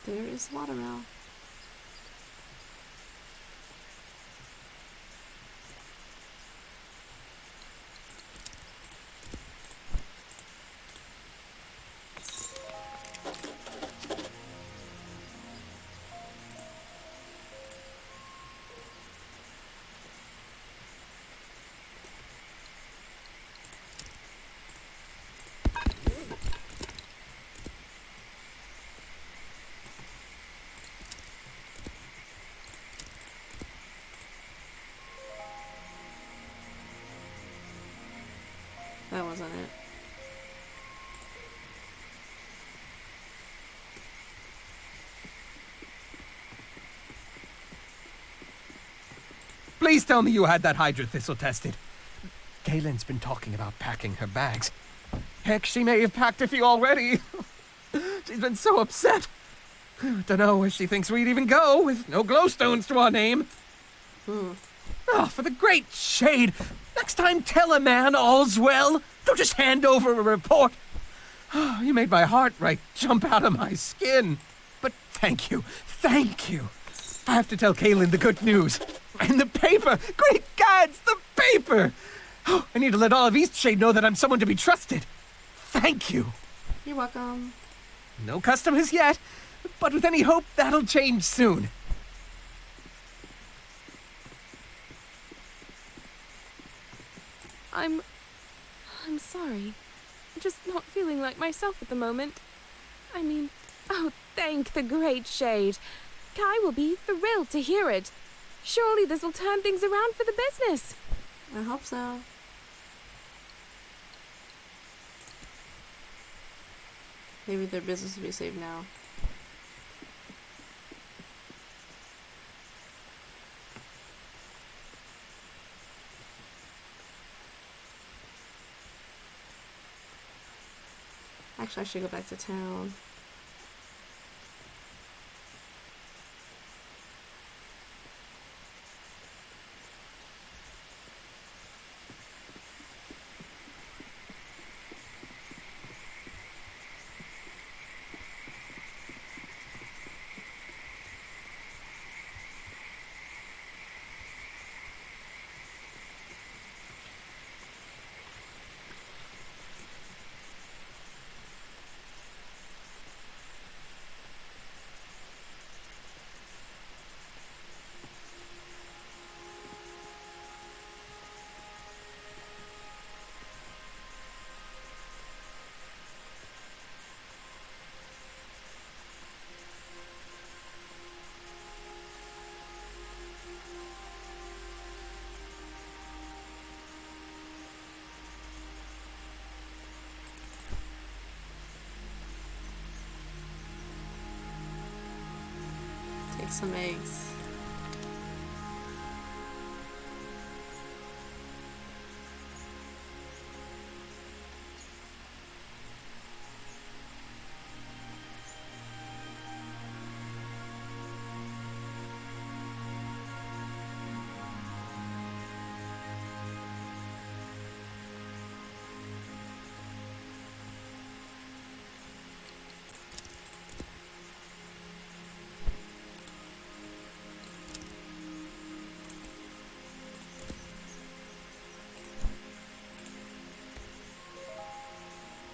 There is the watermill. That wasn't it. Please tell me you had that Hydra Thistle tested. Kaylin's been talking about packing her bags. Heck, she may have packed a few already. She's been so upset. Dunno where she thinks we'd even go with no glowstones to our name. Oh, for the great shade! Next time tell a man all's well. Don't just hand over a report. Oh, you made my heart right jump out of my skin. But thank you. Thank you. I have to tell Kaylin the good news. And the paper! Great gods, the paper! Oh, I need to let all of Eastshade know that I'm someone to be trusted. Thank you. You're welcome. No customers yet, but with any hope, that'll change soon. I'm sorry. I'm just not feeling like myself at the moment. I mean, oh, thank the great shade. Kai will be thrilled to hear it. Surely this will turn things around for the business. I hope so. Maybe their business will be saved now. Actually, I should go back to town. Take some eggs.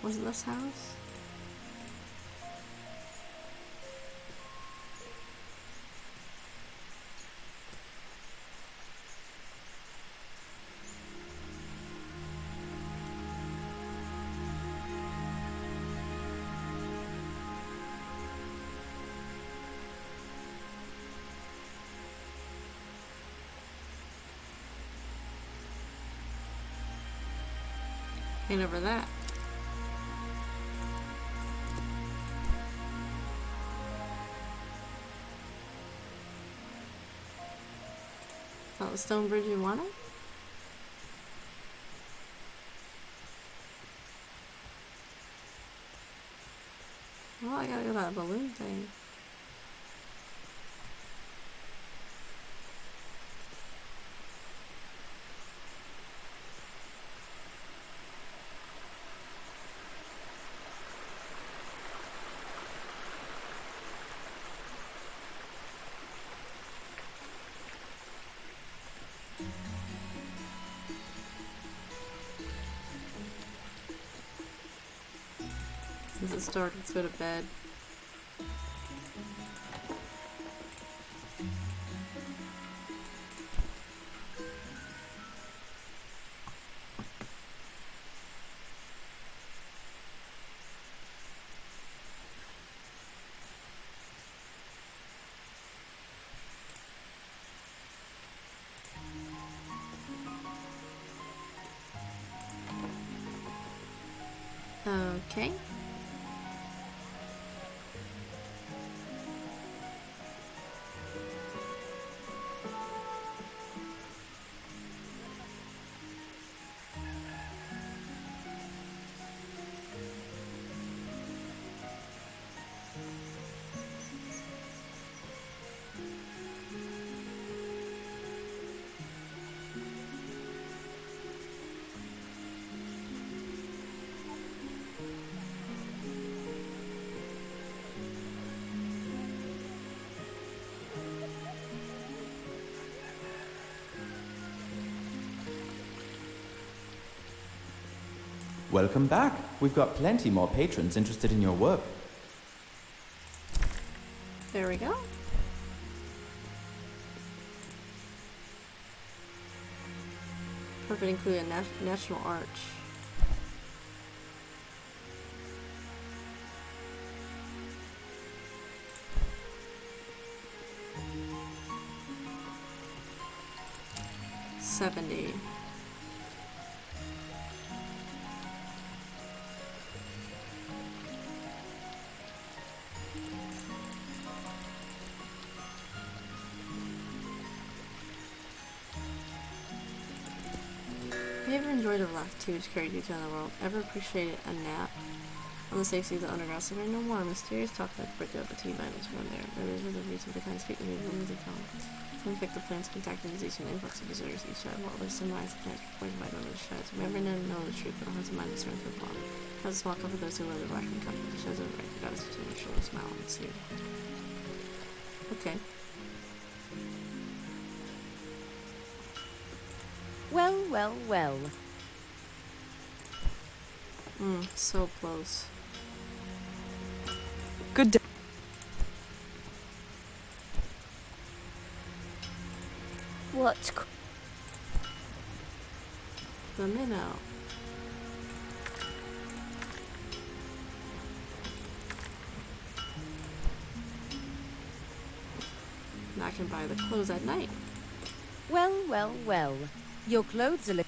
Was it this house? Ain't over that. Oh, the stone bridge you wanted? Well, I gotta go to that balloon thing. Since it's dark, let's go to bed. Okay. Welcome back. We've got plenty more patrons interested in your work. There we go. Perfect include a national arch. $70. Have you ever enjoyed a relaxed tubes carried you to another world? Ever appreciated a nap on the safe seas of underground submarine? No more. Mysterious talk like break up the T-vitals from there. There is a reason behind speak to people music tone. Some infect the plants, contact disease, and influx of visitors each side, while others symbolize the plants reported by the shadows. Remember, none know the truth, but hearts and minds turn to the plot. Has a small cup for those who love the black and comfort. The shadows of the right goddess to make sure smile and see. Okay. Well, well, well. So close. Good day. What? The minnow. And I can buy the clothes at night. Well, well, well. Your clothes are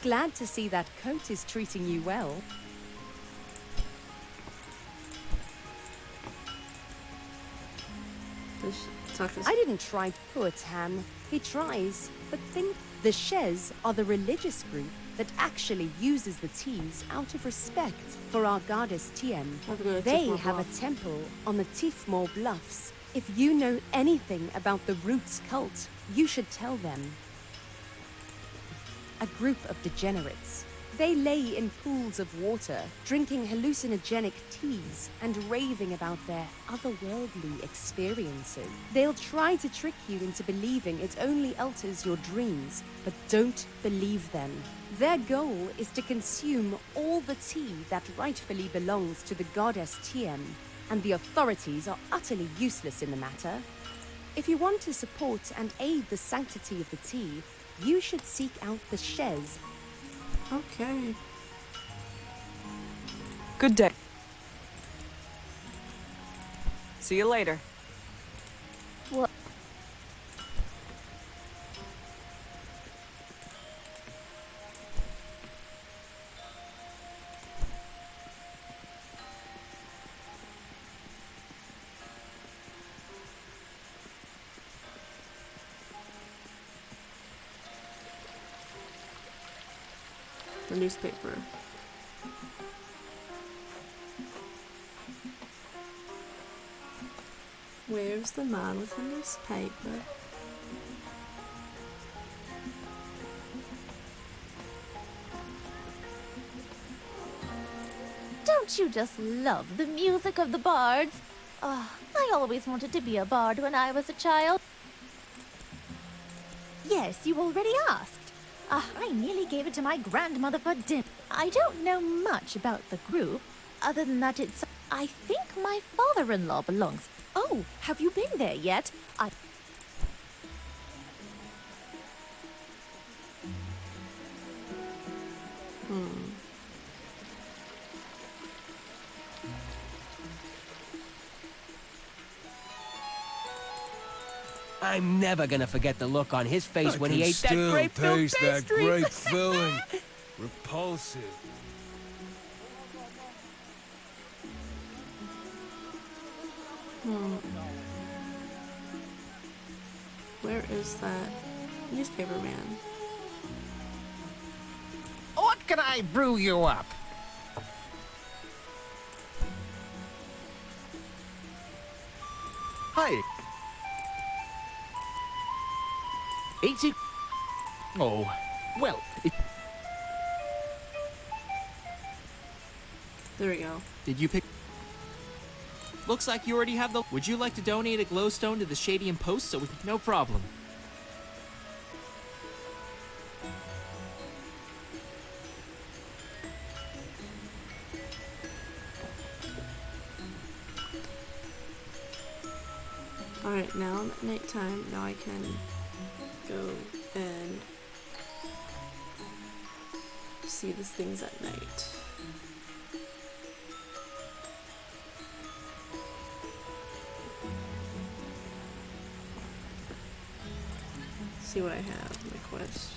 glad to see that coat is treating you well. I didn't try. Poor Tam. He tries, but think the Shez are the religious group that actually uses the teas out of respect for our goddess Tiem. They have a temple on the Tifmore Bluffs. If you know anything about the Roots cult, you should tell them. A group of degenerates. They lay in pools of water, drinking hallucinogenic teas and raving about their otherworldly experiences. They'll try to trick you into believing it only alters your dreams, but don't believe them. Their goal is to consume all the tea that rightfully belongs to the goddess Tiem, and the authorities are utterly useless in the matter. If you want to support and aid the sanctity of the tea, you should seek out the Shez. Okay. Good day. See you later. What? the newspaper. Where's the man with the newspaper? Don't you just love the music of the bards? Oh, I always wanted to be a bard when I was a child. Yes, you already asked. I nearly gave it to my grandmother for dinner. I don't know much about the group, other than that it's... I think my father-in-law belongs. Oh, have you been there yet? I'm never gonna forget the look on his face I when can he ate that still grape-filled taste that pastry. grape filling. Repulsive. Where is that newspaper man? What can I brew you up? Hi. Ain't it? Oh, well, There we go. Did you pick? Looks like you already have the. Would you like to donate a glowstone to the Shadian Post so we can. No problem. Alright, now at nighttime, now I can go and see these things at night. See what I have in my quest.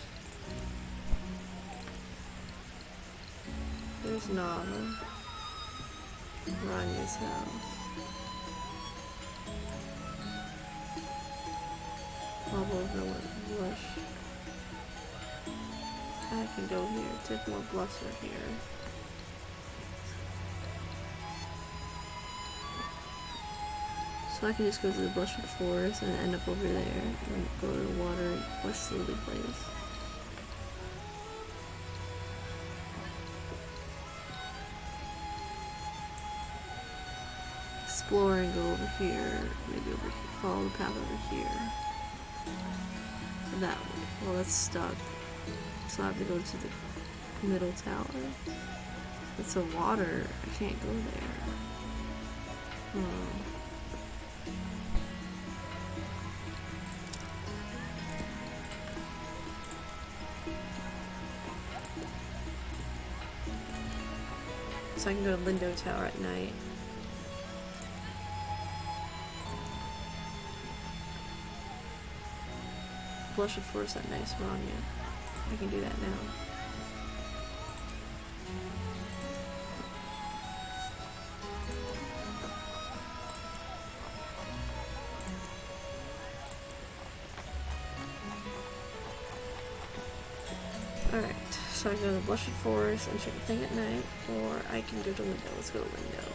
There's Nava. Ranya's house. Bubble of no blush. I can go here. Take more blusher here. So I can just go to the blusher forest and end up over there and go to the water blush lily place. Explore and go over here. Maybe over here. Follow the path over here. That way. Well, that's stuck. So I have to go to the middle tower. It's a water. I can't go there. So I can go to Lindo Tower at night. Blush of Force that nice Ranya. I can do that now. Alright, so I can go to the Blush of Forest and check a thing at night, or I can go to Lindo. Let's go to Lindo.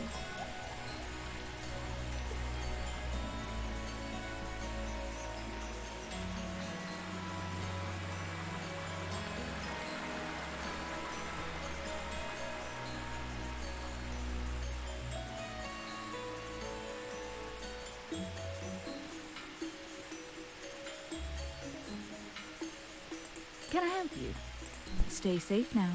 Can I help you? Stay safe now.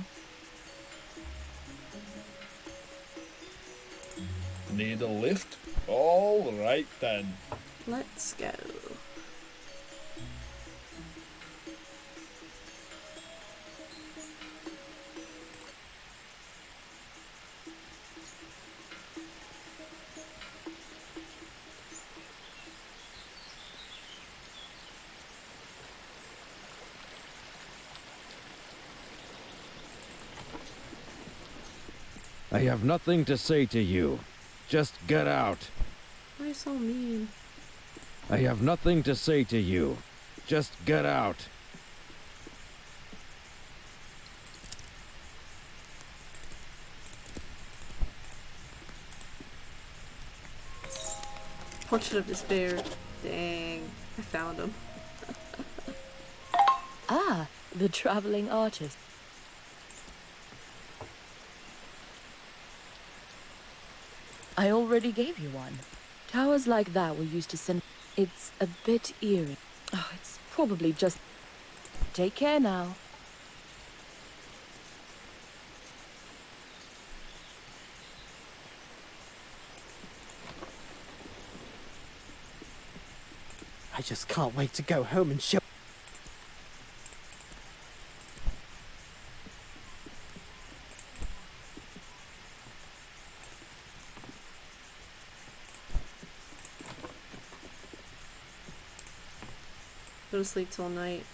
Need a lift? All right then. Let's go. I have nothing to say to you. Just get out. Why are you so mean? I have nothing to say to you. Just get out. Portrait of Despair. Dang. I found him. Ah, the traveling artist. I already gave you one. Towers like that were used to send... It's a bit eerie. Oh, it's probably just... Take care now. I just can't wait to go home and show... Go to sleep till night.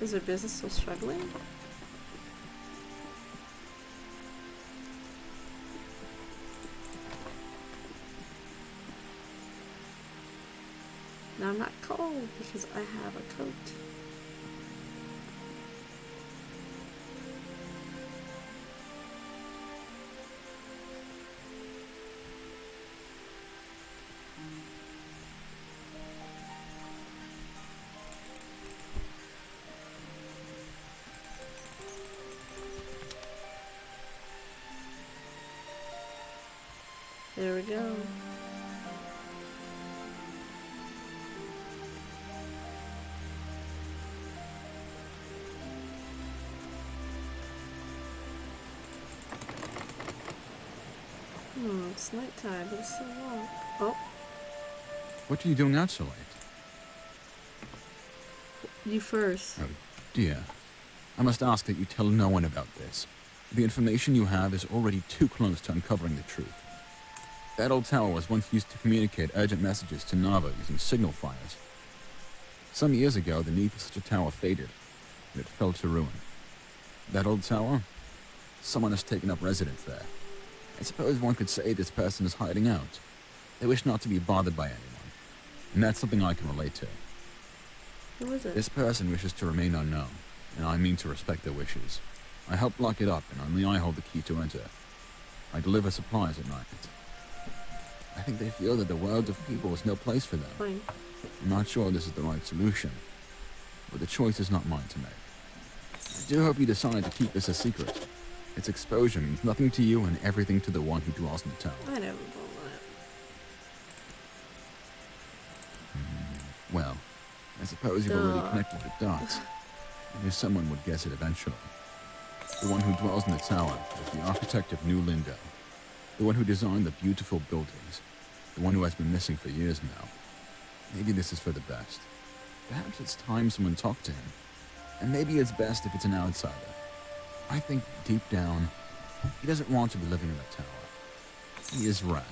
Is their business still struggling? Now I'm not cold because I have a coat. There we go. It's nighttime, but it's so long. Oh, What are you doing out so late? you first. Oh, dear. I must ask that you tell no one about this. The information you have is already too close to uncovering the truth. That old tower was once used to communicate urgent messages to Nava using signal fires. Some years ago, the need for such a tower faded, and it fell to ruin. That old tower? Someone has taken up residence there. I suppose one could say this person is hiding out. They wish not to be bothered by anyone, and that's something I can relate to. Who is it? This person wishes to remain unknown, and I mean to respect their wishes. I help lock it up, and only I hold the key to enter. I deliver supplies at night. I think they feel that the world of people is no place for them. Fine. I'm not sure this is the right solution, but the choice is not mine to make. I do hope you decide to keep this a secret. Its exposure means nothing to you and everything to the one who dwells in the tower. I never bought that. Well, I suppose you've already connected the dots. I knew someone would guess it eventually. The one who dwells in the tower is the architect of New Lindo. The one who designed the beautiful buildings. The one who has been missing for years now. Maybe this is for the best. Perhaps it's time someone talked to him. And maybe it's best if it's an outsider. I think deep down, he doesn't want to be living in the tower. He is rash,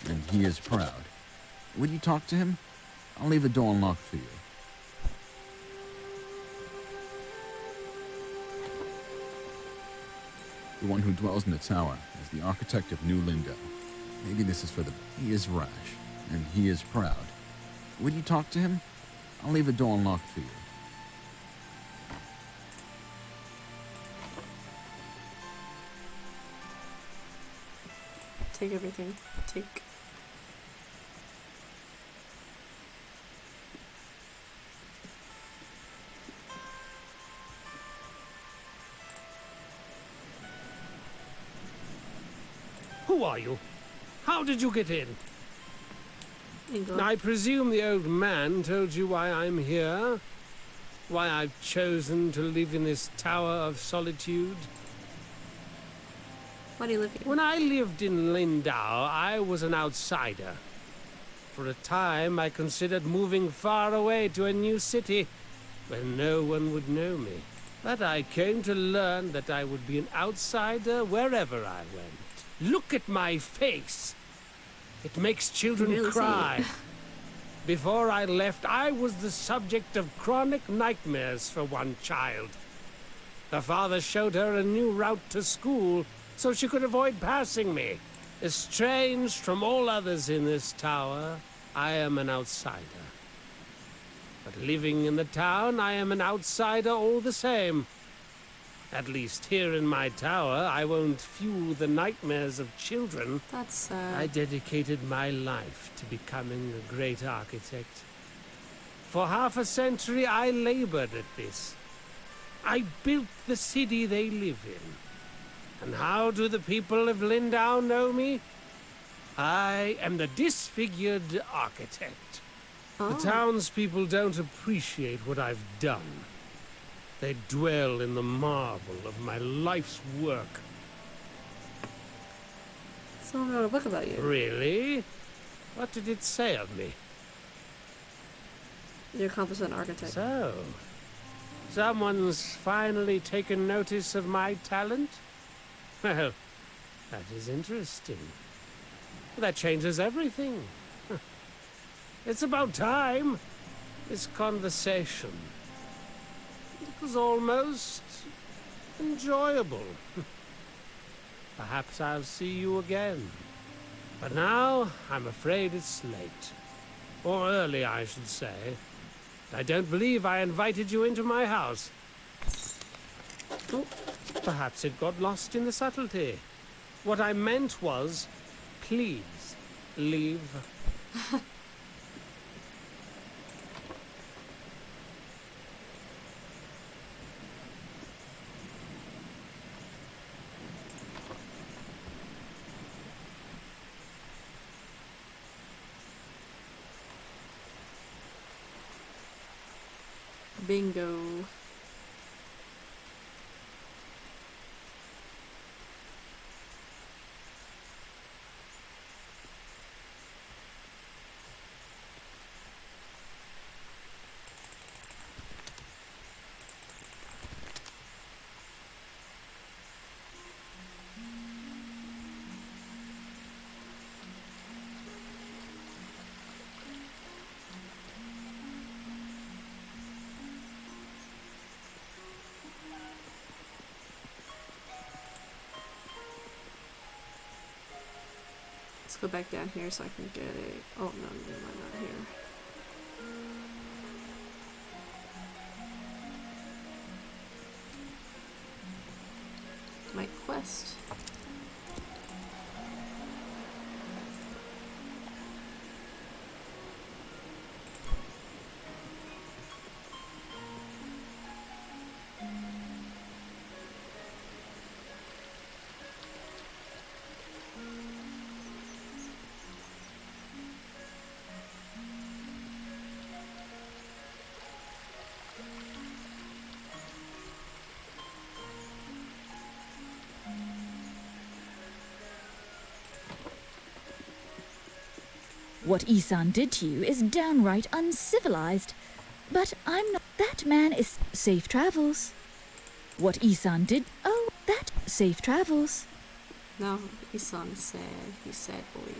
and he is proud. Will you talk to him? I'll leave the door unlocked for you. The one who dwells in the tower is the architect of New Lindo. Maybe this is for the... He is rash, and he is proud. Will you talk to him? I'll leave the door unlocked for you. Take everything. Take. Who are you? How did you get in? England. I presume the old man told you why I'm here? Why I've chosen to live in this tower of solitude? Why do you live here? When I lived in Lindau, I was an outsider. For a time, I considered moving far away to a new city where no one would know me. But I came to learn that I would be an outsider wherever I went. Look at my face! It makes children Really cry. Before I left, I was the subject of chronic nightmares for one child. Her father showed her a new route to school so she could avoid passing me. Estranged from all others in this tower, I am an outsider. But living in the town, I am an outsider all the same. At least here in my tower, I won't fuel the nightmares of children. That's sad. I dedicated my life to becoming a great architect. For half a century, I labored at this. I built the city they live in. And how do the people of Lindau know me? I am the disfigured architect. The townspeople don't appreciate what I've done. They dwell in the marvel of my life's work. Someone wrote a book about you. Really? What did it say of me? You're a competent architect. So, someone's finally taken notice of my talent? Well, that is interesting. That changes everything. It's about time. This conversation. It was almost enjoyable. Perhaps I'll see you again. But now, I'm afraid it's late. Or early, I should say. I don't believe I invited you into my house. Oh, perhaps it got lost in the subtlety. What I meant was, please, leave. Bingo. Let's go back down here so I can get a... Oh, no, never mind, not here. My quest. What Isan did to you is downright uncivilized. But I'm not... That man is... Safe travels. What Isan did... Oh, that... Safe travels. No, Isan is sad. He's sad boy.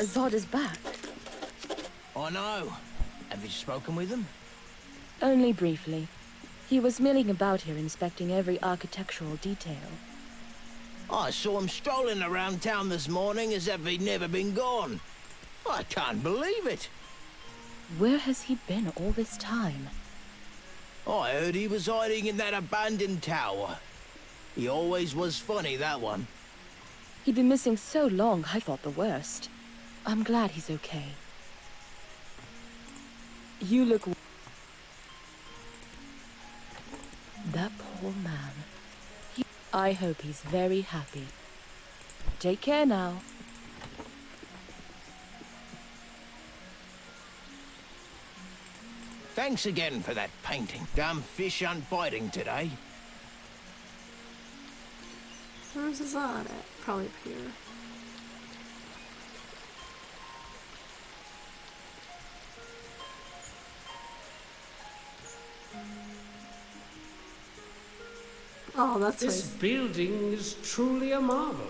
Zod is back. I know. Have you spoken with him? Only briefly. He was milling about here inspecting every architectural detail. I saw him strolling around town this morning as if he'd never been gone. I can't believe it. Where has he been all this time? I heard he was hiding in that abandoned tower. He always was funny, that one. He'd been missing so long, I thought the worst. I'm glad he's okay. You look... That poor man. I hope he's very happy. Take care now. Thanks again for that painting. Damn fish aren't biting today. Where's Zod at? Probably up here. Oh, that's This building is truly a marvel.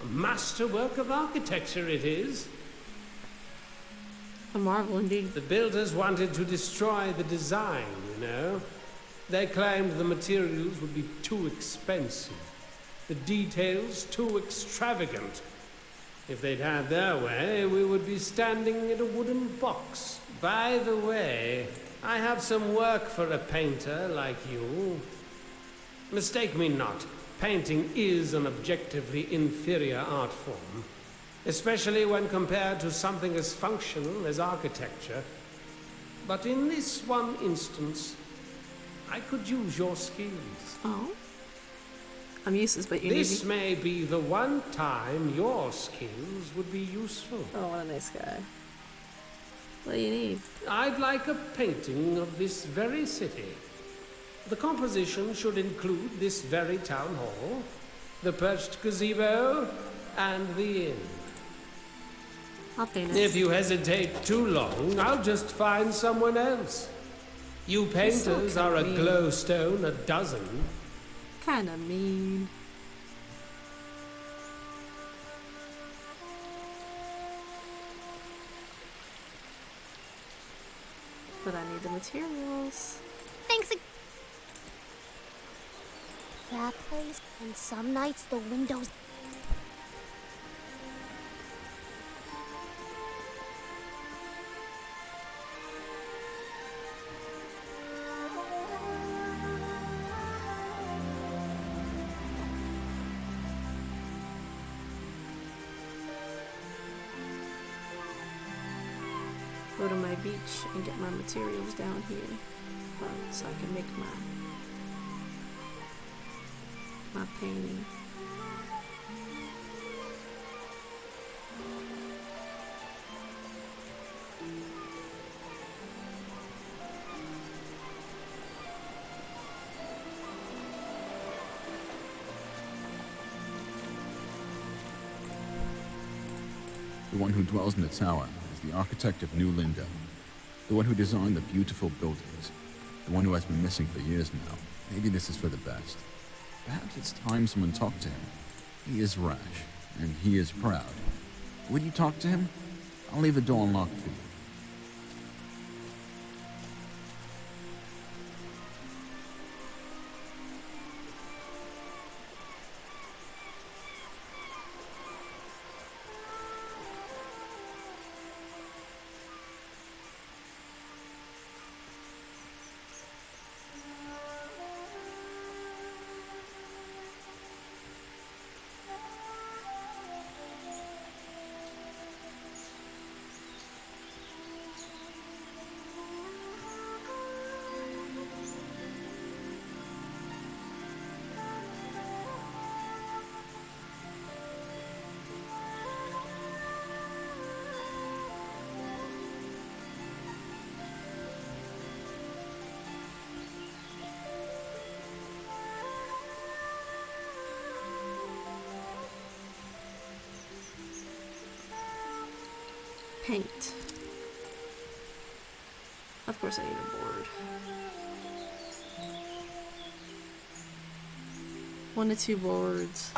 A masterwork of architecture it is. A marvel indeed. The builders wanted to destroy the design, you know. They claimed the materials would be too expensive, the details too extravagant. If they'd had their way, we would be standing in a wooden box. By the way, I have some work for a painter like you. Mistake me not, painting is an objectively inferior art form, especially when compared to something as functional as architecture. But in this one instance, I could use your skills. Oh? I'm useless, but you need This may be the one time your skills would be useful. Oh, what a nice guy. What do you need? I'd like a painting of this very city. The composition should include this very town hall, the perched gazebo, and the inn. I'll paint it. If you hesitate too long, I'll just find someone else. You painters are a glowstone a dozen. Kinda mean. But I need the materials. Thanks. That place, and some nights the windows. Go to my beach and get my materials down here, so I can make my painting. The one who dwells in the tower is the architect of New Lindo. The one who designed the beautiful buildings. The one who has been missing for years now. Maybe this is for the best. Perhaps it's time someone talked to him. He is rash, and he is proud. Would you talk to him? I'll leave the door unlocked for you. Paint. Of course I need a board. 1 to 2 boards.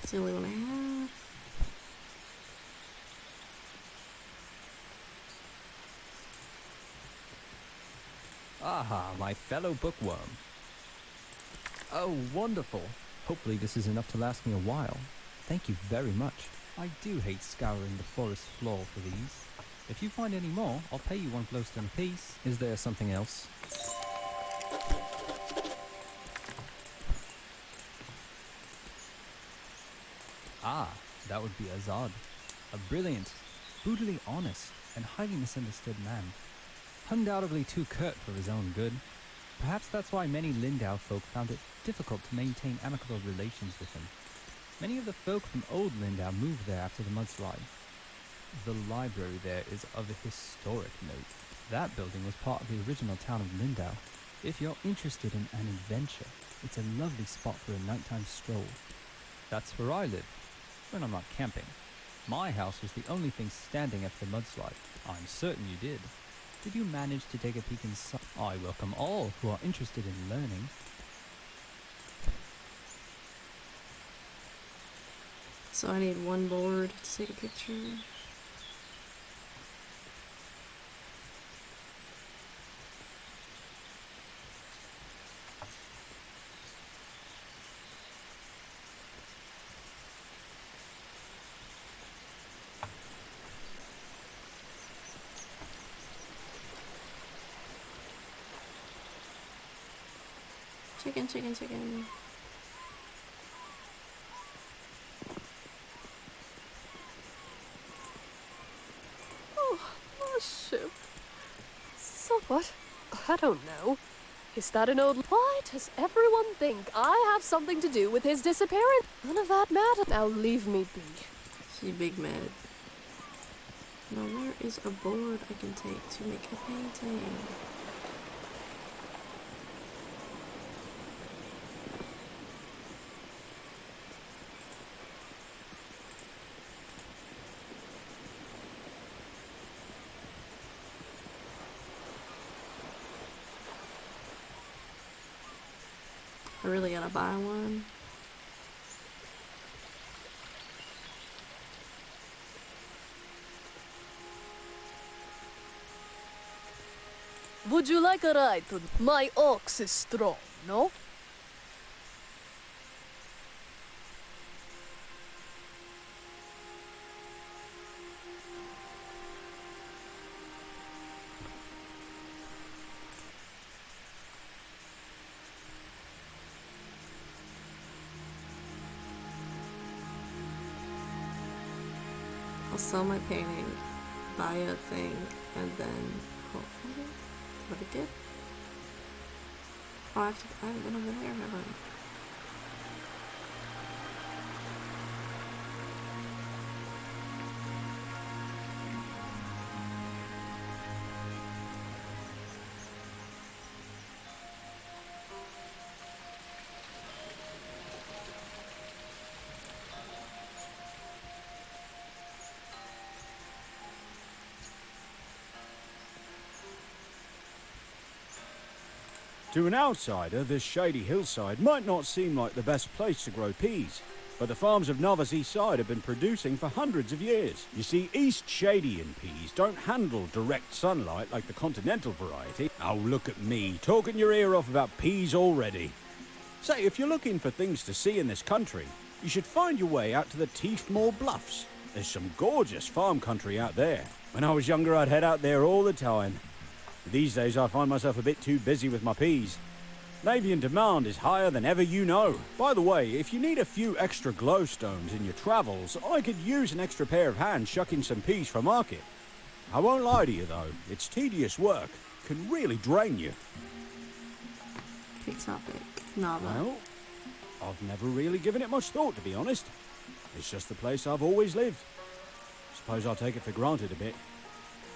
It's the only one I have. Ah, Ah, my fellow bookworm. Oh, wonderful. Hopefully this is enough to last me a while. Thank you very much. I do hate scouring the forest floor for these. If you find any more, I'll pay you 1 glowstone apiece. Is there something else? Ah, that would be Azad. A brilliant, brutally honest, and highly misunderstood man. Undoubtedly too curt for his own good. Perhaps that's why many Lindau folk found it difficult to maintain amicable relations with him. Many of the folk from Old Lindau moved there after the mudslide. The library there is of a historic note. That building was part of the original town of Lindau. If you're interested in an adventure, it's a lovely spot for a nighttime stroll. That's where I live, when I'm not camping. My house was the only thing standing after the mudslide. I'm certain you did. Did you manage to take a peek inside? I welcome all who are interested in learning. So I need 1 board to take a picture. Chicken, chicken, chicken. A ship. So what? I don't know. Is that an old... Why does everyone think I have something to do with his disappearance? None of that matters. Now leave me be. She big mad. Now where is a board I can take to make a painting? I really gotta buy one. Would you like a ride to... My ox is strong, no? I'll sell my painting, buy a thing, and then hopefully what I did. Oh, I haven't been over there, have I? To an outsider, this shady hillside might not seem like the best place to grow peas, but the farms of Nova's Eastside have been producing for hundreds of years. You see, Eastshadian peas don't handle direct sunlight like the continental variety. Oh, look at me, talking your ear off about peas already. Say, if you're looking for things to see in this country, you should find your way out to the Teefmore Bluffs. There's some gorgeous farm country out there. When I was younger, I'd head out there all the time. These days I find myself a bit too busy with my peas. Navian demand is higher than ever you know. By the way, if you need a few extra glowstones in your travels, I could use an extra pair of hands shucking some peas for market. I won't lie to you though, it's tedious work. Can really drain you. Big topic. Nava. Well, I've never really given it much thought, to be honest. It's just the place I've always lived. Suppose I'll take it for granted a bit.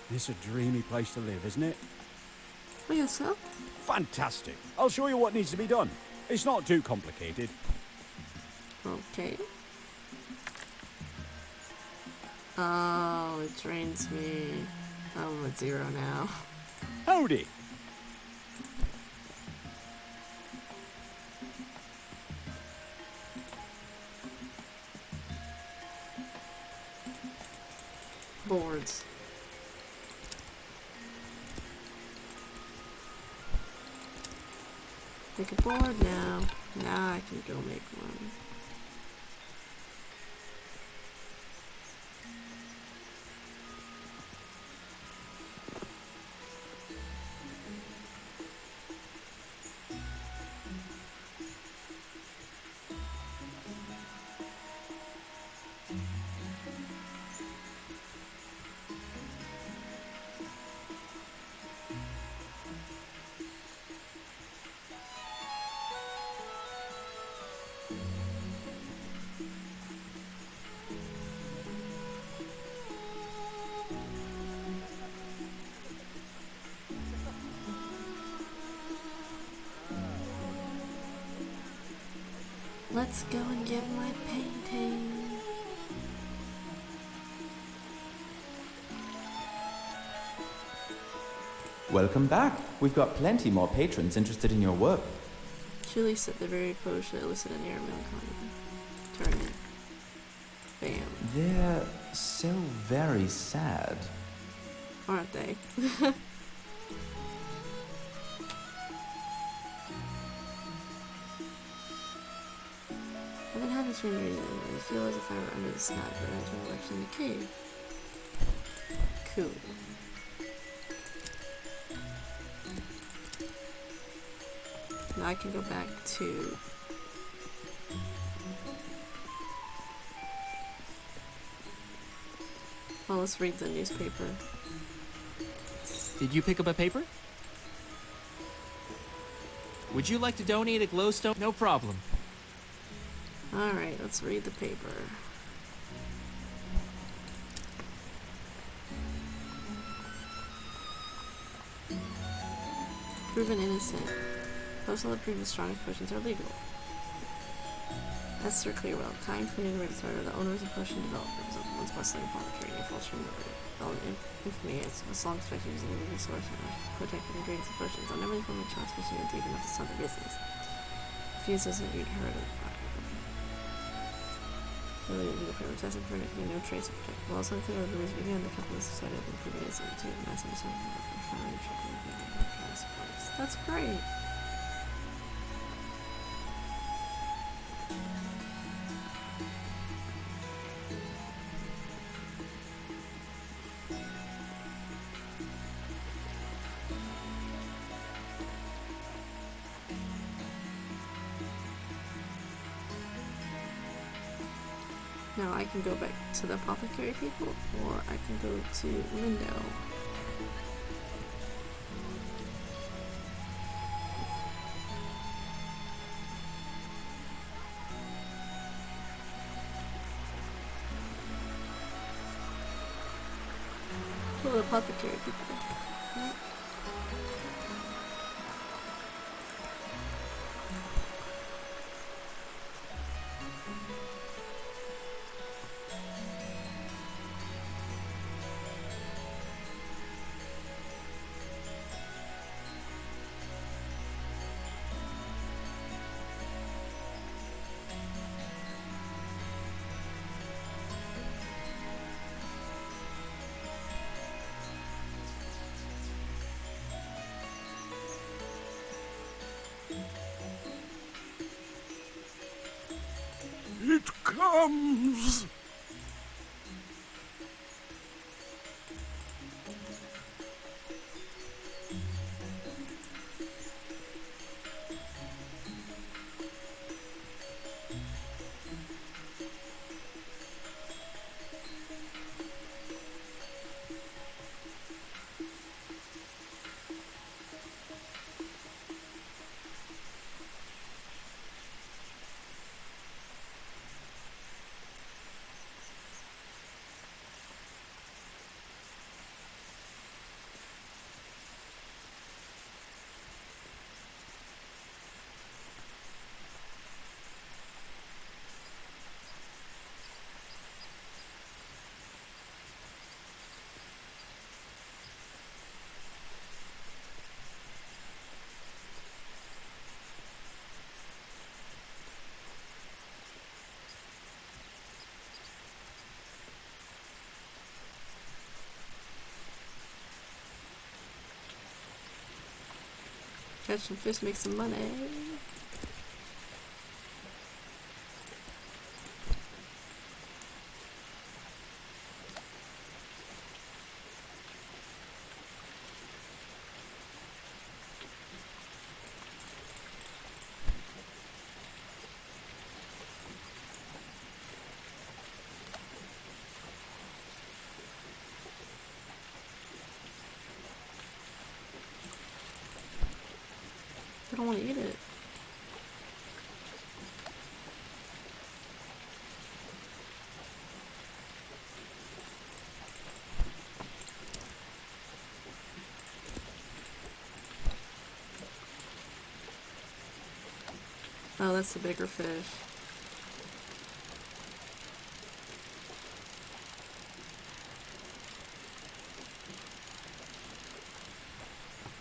It's a dreamy place to live, isn't it? I guess so. Fantastic. I'll show you what needs to be done. It's not too complicated. Okay. Oh, it drains me. I'm at 0 now. Howdy. Boards. Make a board now. Now I can go make one. Let's go and get my painting. Welcome back. We've got plenty more patrons interested in your work. Chili said the very potion that listed in the air melancholy. Turn it. Bam. They're so very sad. Aren't they? I've been having strange dreams. I feel as if I were under the sky, but I turn direction in the cave. Cool. Now I can go back to... Well, let's read the newspaper. Did you pick up a paper? Would you like to donate a glowstone? No problem. Alright, let's read the paper. Proven innocent. Most of the proven strongest potions are legal. Esther Clearwell, kind, clean, and ready starter, the owners of potion developers of once bustling apothecary and false from infamy as long as using the resource and protecting the ingredients of potions. I'll never inform a child, especially deep enough to start the business. If he doesn't read her to really the privilege hasn't permitted no trace of protect. Well, it's unclear whether the reason began the company decided to improve it to massive something That's great. Now I can go back to the apothecary people, or I can go to Lindo. Well, the apothecary people. Right? It comes! Catch some fish, make some money. don't want to eat it. Oh, that's the bigger fish.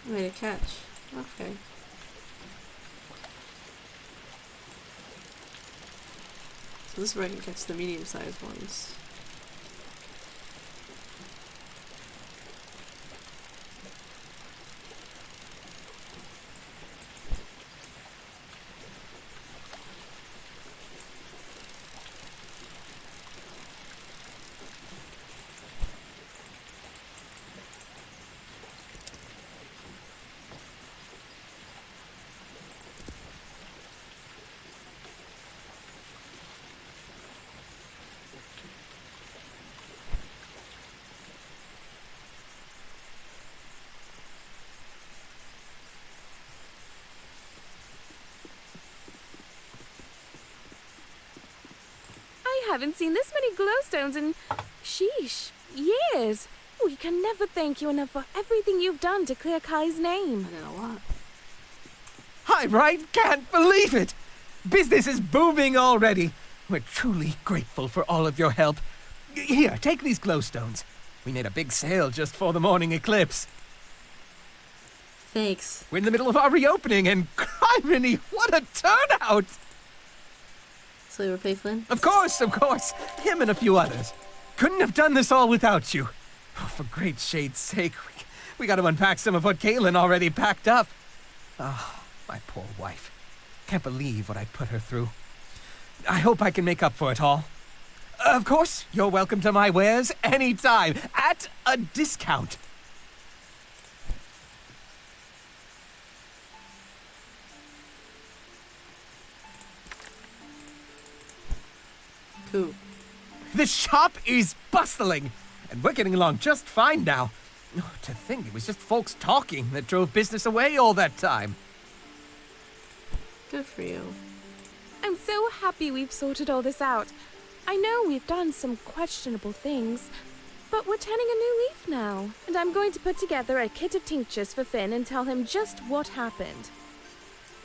I made a catch. Okay. So this is where I can catch the medium-sized ones. I haven't seen this many glowstones in, sheesh, years. We can never thank you enough for everything you've done to clear Kai's name. I did a lot. Hi, right? Can't believe it! Business is booming already. We're truly grateful for all of your help. Here, take these glowstones. We made a big sale just for the morning eclipse. Thanks. We're in the middle of our reopening, and criminy, what a turnout! So you repay Flynn? Of course. Him and a few others. Couldn't have done this all without you. Oh, for great shade's sake, we got to unpack some of what Caitlin already packed up. Ah, my poor wife. Can't believe what I put her through. I hope I can make up for it all. Of course, you're welcome to my wares anytime, at a discount. Cool. The shop is bustling, and we're getting along just fine now. Oh, to think it was just folks talking that drove business away all that time. Good for you. I'm so happy we've sorted all this out. I know we've done some questionable things, but we're turning a new leaf now. And I'm going to put together a kit of tinctures for Finn and tell him just what happened.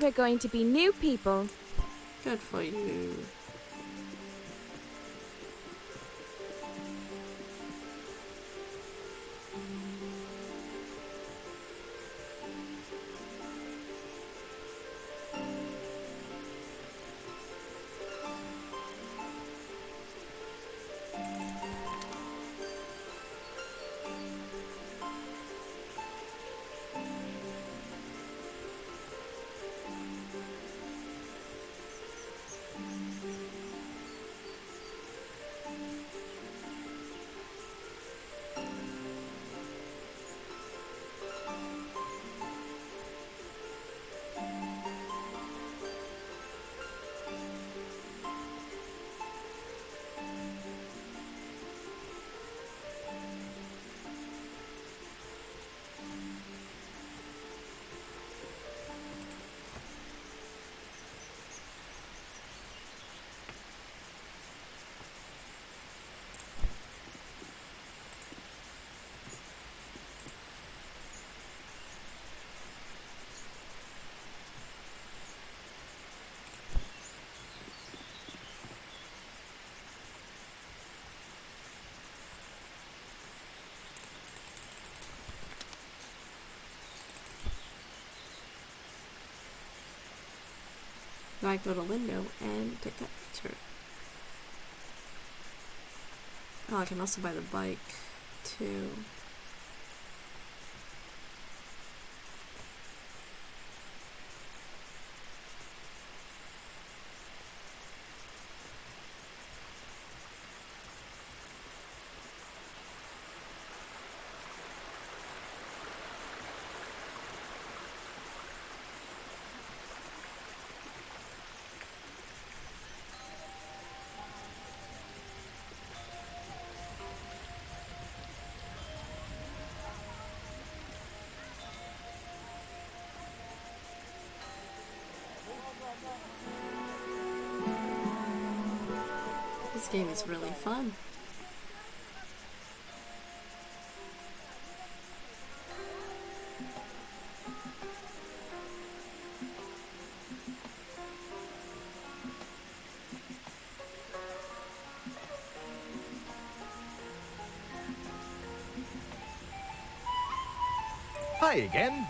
We're going to be new people. Good for you. Now I go to Lindo and take that picture. Oh, I can also buy the bike, too. This game is really fun. Hi again.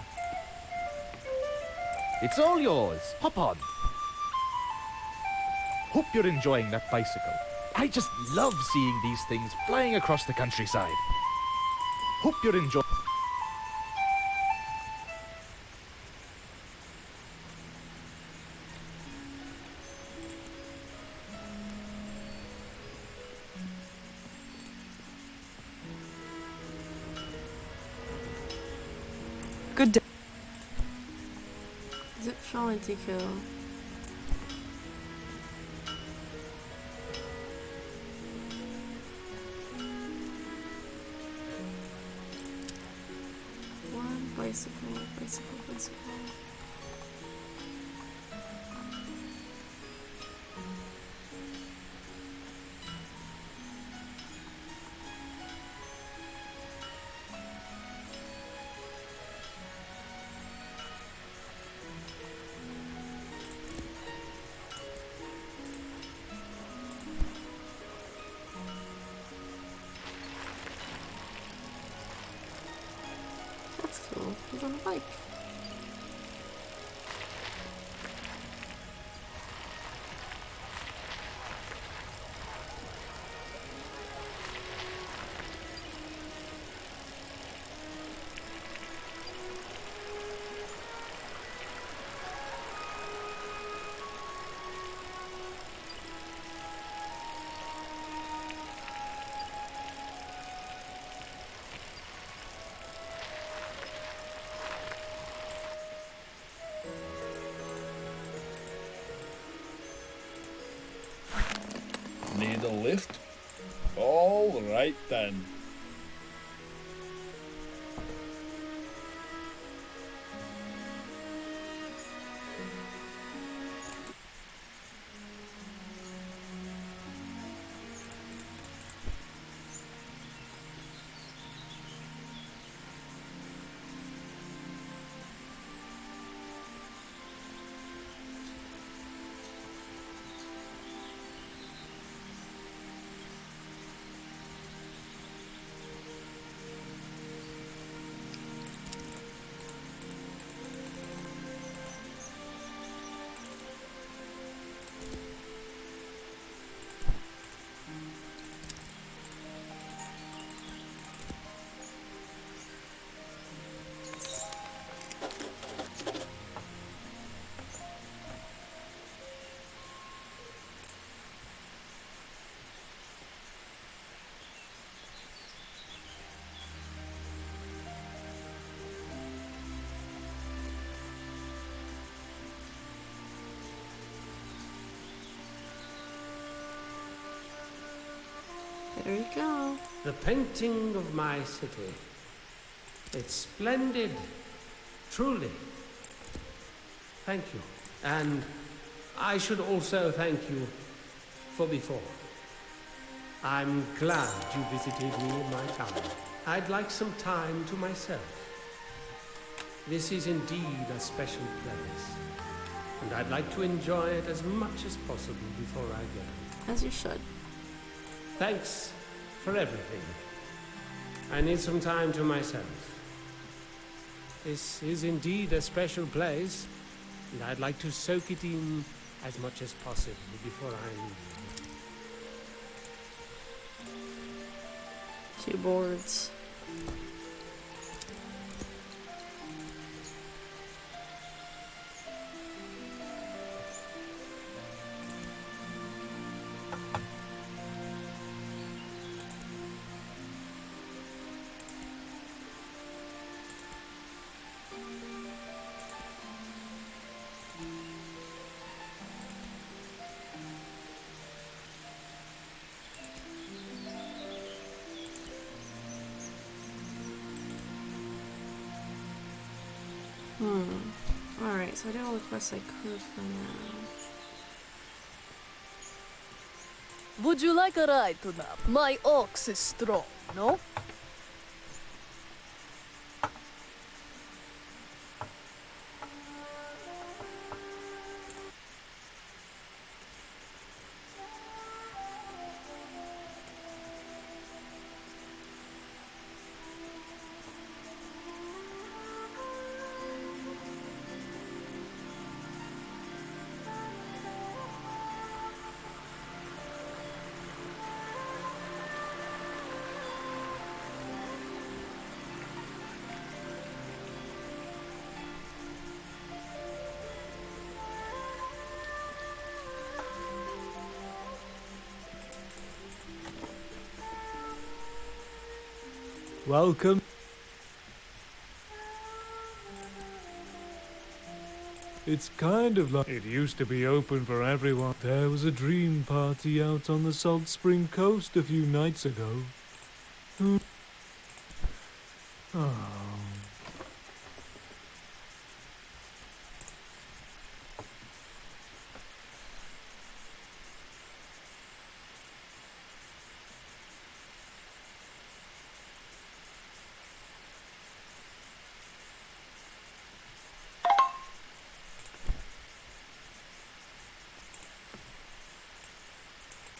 It's all yours. Hop on. Hope you're enjoying that bicycle. I just love seeing these things flying across the countryside. Hope you're enjoying. Good day. Zip trying to kill. One bicycle, bicycle, bicycle. That's cool. He's on a bike. Need a lift? All right then. There you go. The painting of my city. It's splendid. Truly. Thank you. And I should also thank you for before. I'm glad you visited me in my tower. I'd like some time to myself. This is indeed a special place, and I'd like to enjoy it as much as possible before I go. As you should. Thanks for everything. I need some time to myself. This is indeed a special place, and I'd like to soak it in as much as possible before I leave. Two boards. Alright, so I did all the quests I could for now. Would you like a ride to nap? My ox is strong, no? Welcome. It's kind of like it used to be open for everyone. There was a dream party out on the Salt Spring Coast a few nights ago. Oh.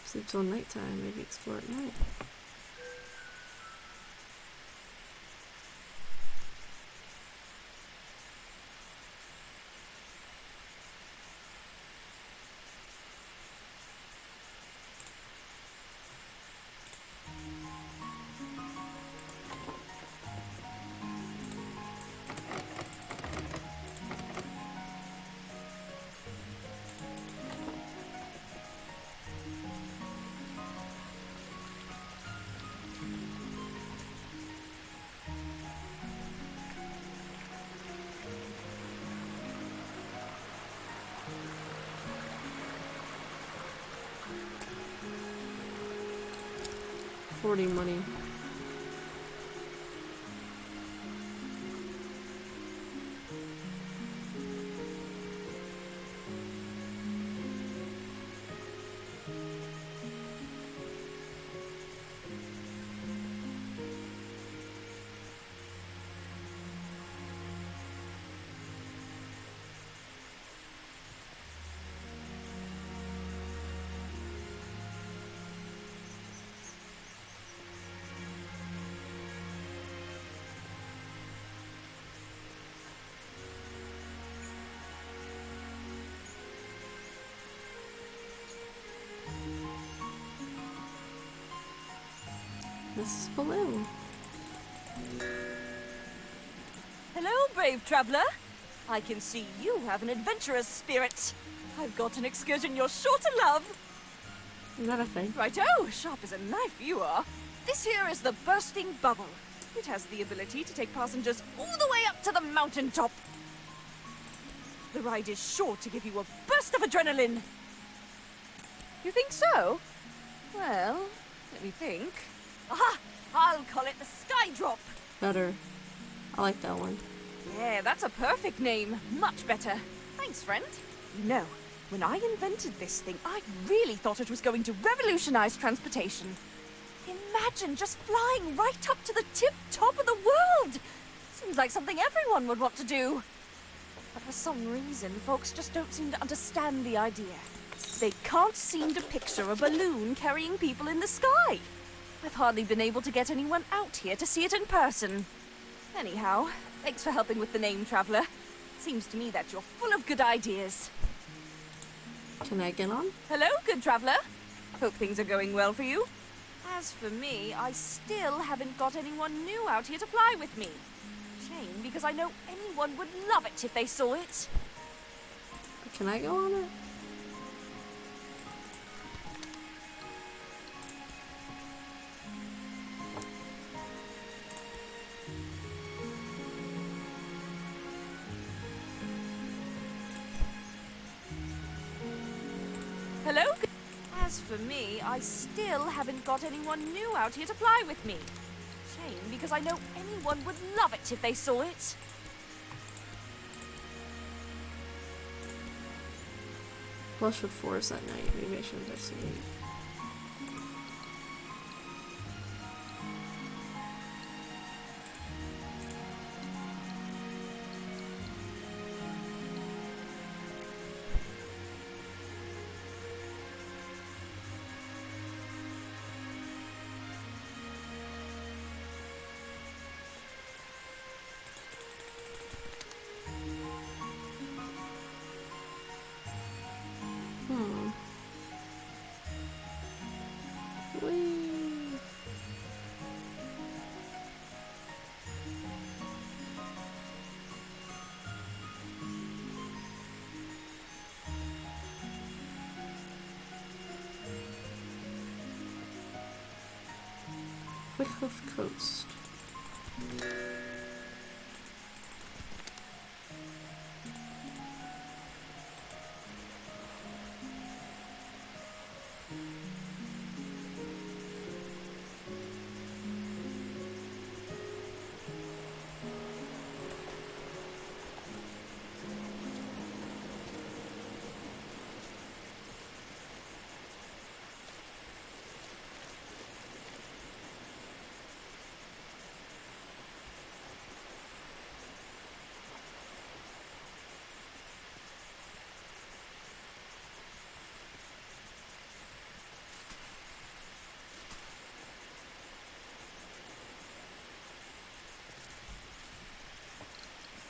Sleep till nighttime, maybe explore at night. Money. This is Baloo. Hello, brave traveler. I can see you have an adventurous spirit. I've got an excursion you're sure to love. Is that a thing? Righto, sharp as a knife you are. This here is the Bursting Bubble. It has the ability to take passengers all the way up to the mountaintop. The ride is sure to give you a burst of adrenaline. You think so? Well, let me think. Aha! I'll call it the Sky Drop. Better. I like that one. Yeah, that's a perfect name. Much better. Thanks, friend. You know, when I invented this thing, I really thought it was going to revolutionize transportation. Imagine just flying right up to the tip-top of the world! Seems like something everyone would want to do. But for some reason, folks just don't seem to understand the idea. They can't seem to picture a balloon carrying people in the sky. I've hardly been able to get anyone out here to see it in person. Anyhow, thanks for helping with the name, Traveler. Seems to me that you're full of good ideas. Can I get on? Hello, good Traveler. Hope things are going well for you. As for me, I still haven't got anyone new out here to fly with me. Shame, because I know anyone would love it if they saw it. Can I go on it? Hello? As for me, I still haven't got anyone new out here to fly with me. Shame, because I know anyone would love it if they saw it. Blushwood Forest at night. Maybe I should investigate. Quickhoff Coast.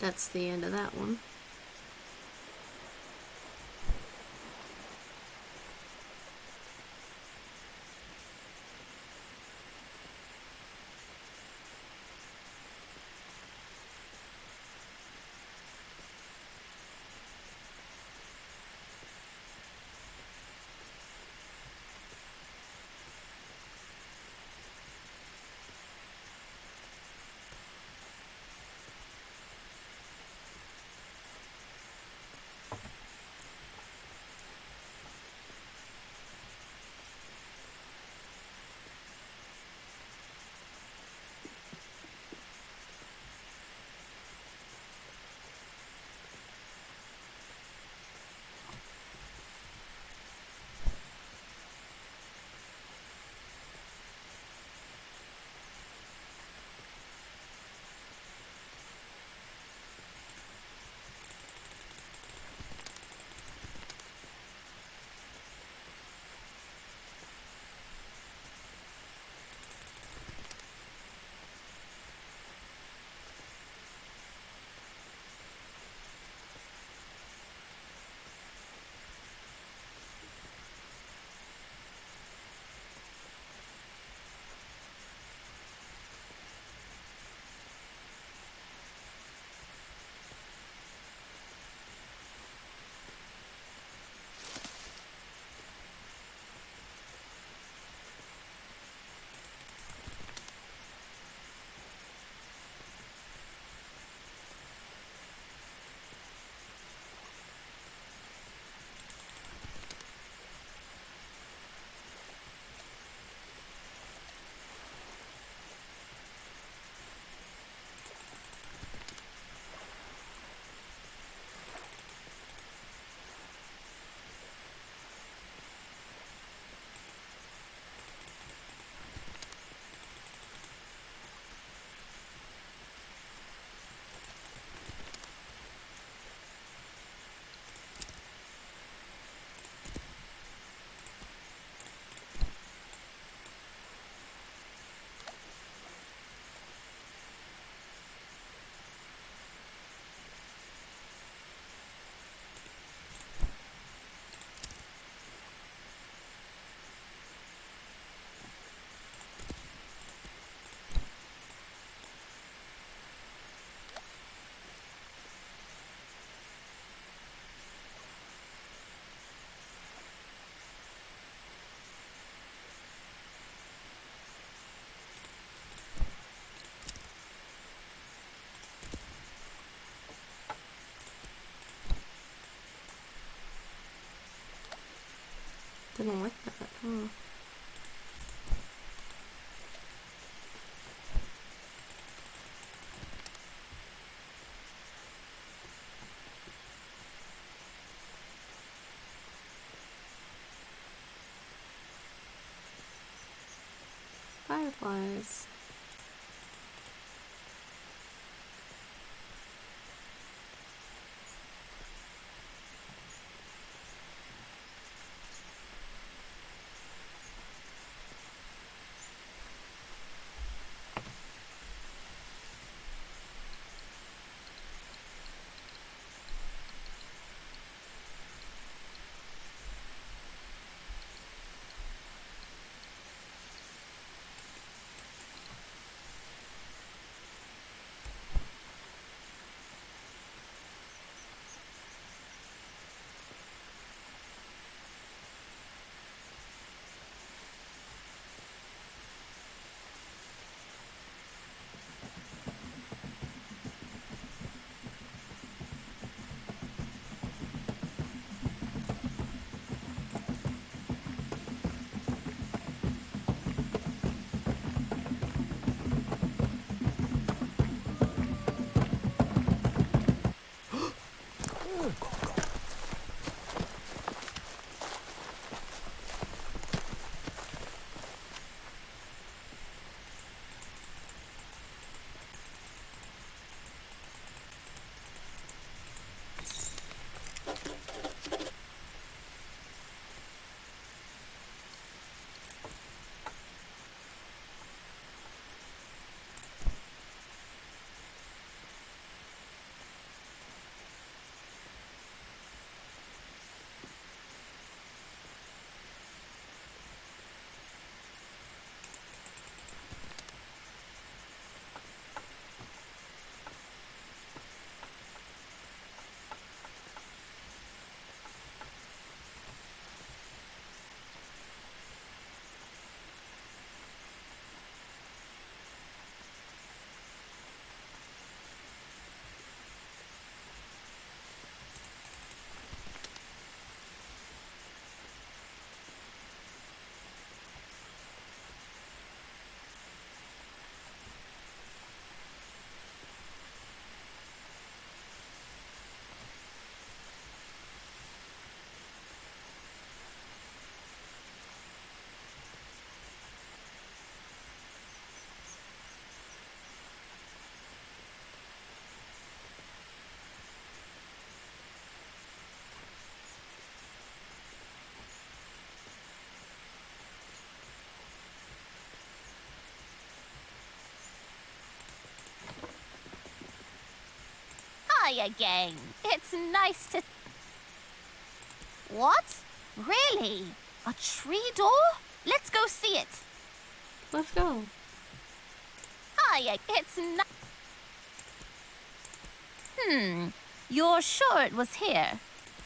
That's the end of that one. Didn't like that, huh? Fireflies. Hi again. It's nice to... What? Really? A tree door? Let's go see it. Let's go. Hi, it's not... You're sure it was here?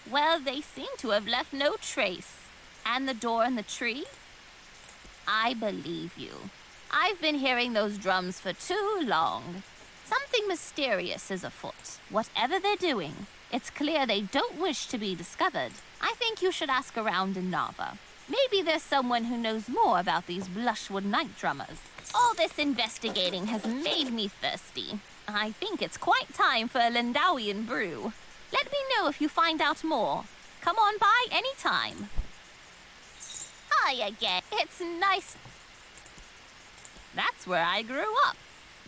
Well, they seem to have left no trace. And the door and the tree? I believe you. I've been hearing those drums for too long. Something mysterious is afoot. Whatever they're doing, it's clear they don't wish to be discovered. I think you should ask around in Nava. Maybe there's someone who knows more about these Blushwood night drummers. All this investigating has made me thirsty. I think it's quite time for a Lindawian brew. Let me know if you find out more. Come on by any time. Hi again. It's nice. That's where I grew up.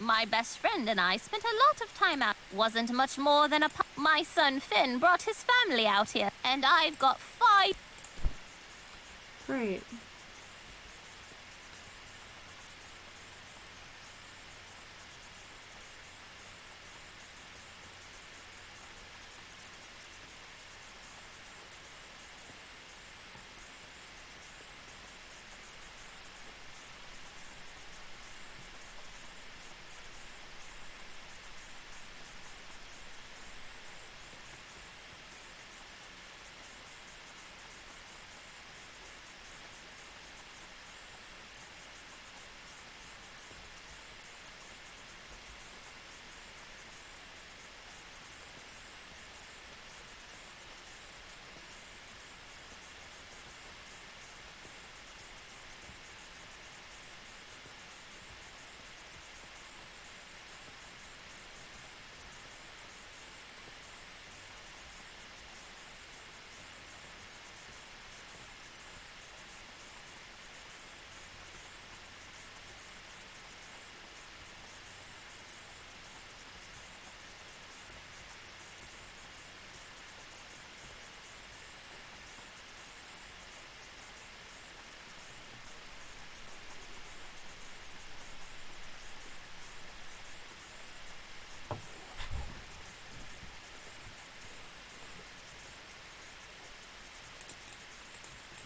My best friend and I spent a lot of time out. Wasn't much more than my son Finn brought his family out here, and I've got 5. Great.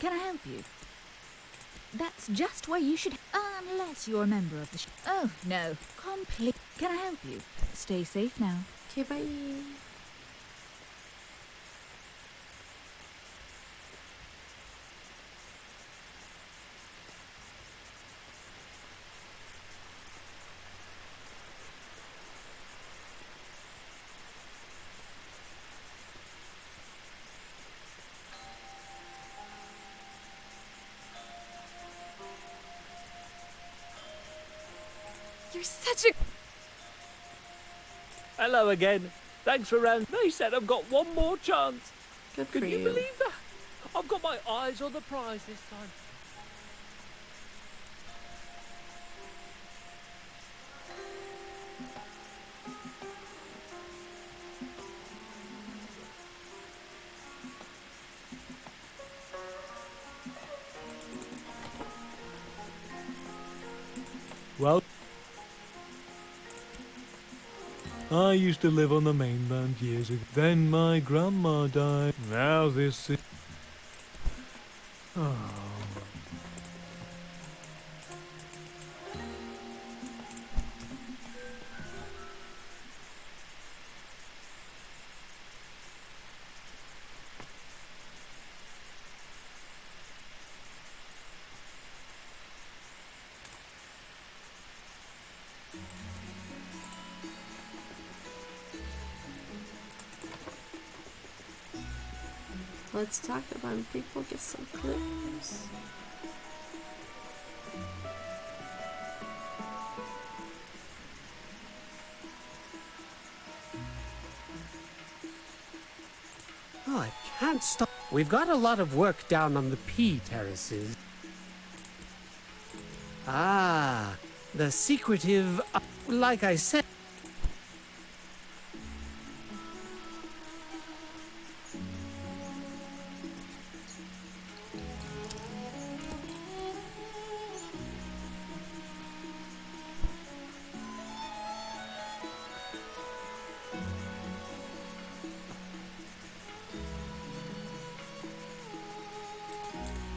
Can I help you? That's just where you should... Unless you're a member of the... Oh, no. Complete... Can I help you? Stay safe now. Okay, bye. You're such a... Hello again. Thanks for round. They said I've got one more chance. Good Can for you you. believe that? I've got my eyes on the prize this time. Well, I used to live on the mainland years ago. Then my grandma died. Now this is... Oh. Let's talk about people, get some clues. Oh, I can't stop. We've got a lot of work down on the P terraces. Ah, the secretive... like I said...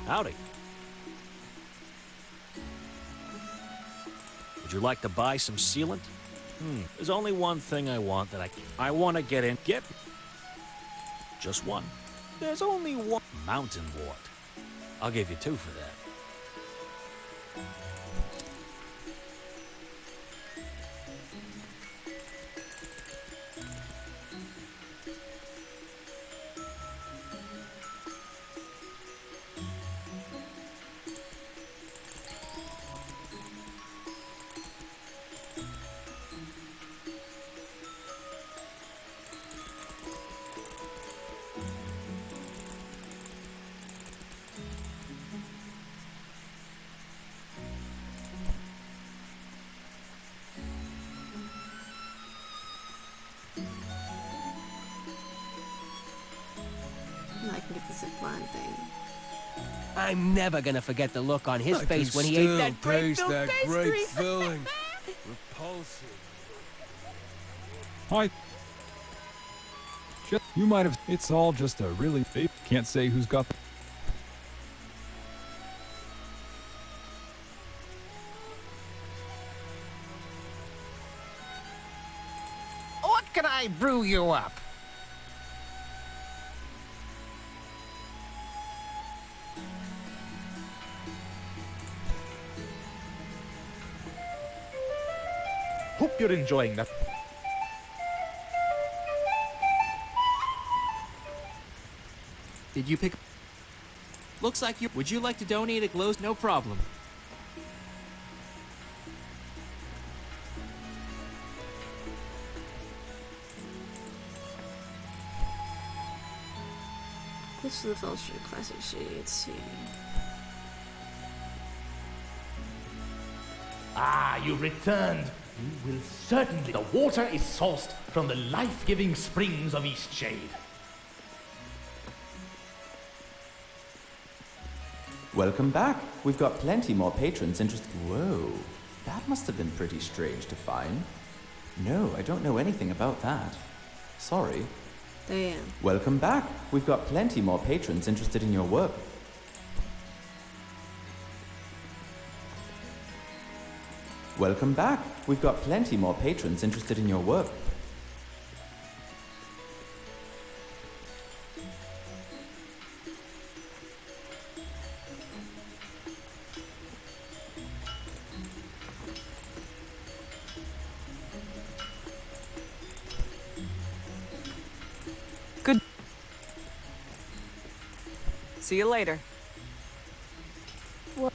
Howdy. Would you like to buy some sealant? There's only one thing I want that I want to get in. Just one. There's only one. Mountain wart. I'll give you 2 for that. I can get the zipline thing. I'm never gonna forget the look on his face when he ate that grape-filled pastry. Filling. Repulsive. Hi. You might have. It's all just a really. Can't say who's got. What can I brew you up? Hope you're enjoying that. Did you pick... Looks like you... Would you like to donate a glow... No problem. This is the Fellowship Classic Shade. Let's see. Ah, you returned. You will certainly... The water is sourced from the life-giving springs of Eastshade. Welcome back. We've got plenty more patrons interested. Whoa, that must have been pretty strange to find. No, I don't know anything about that. Sorry. Damn. Welcome back. We've got plenty more patrons interested in your work. Welcome back. We've got plenty more patrons interested in your work. Good. See you later. What?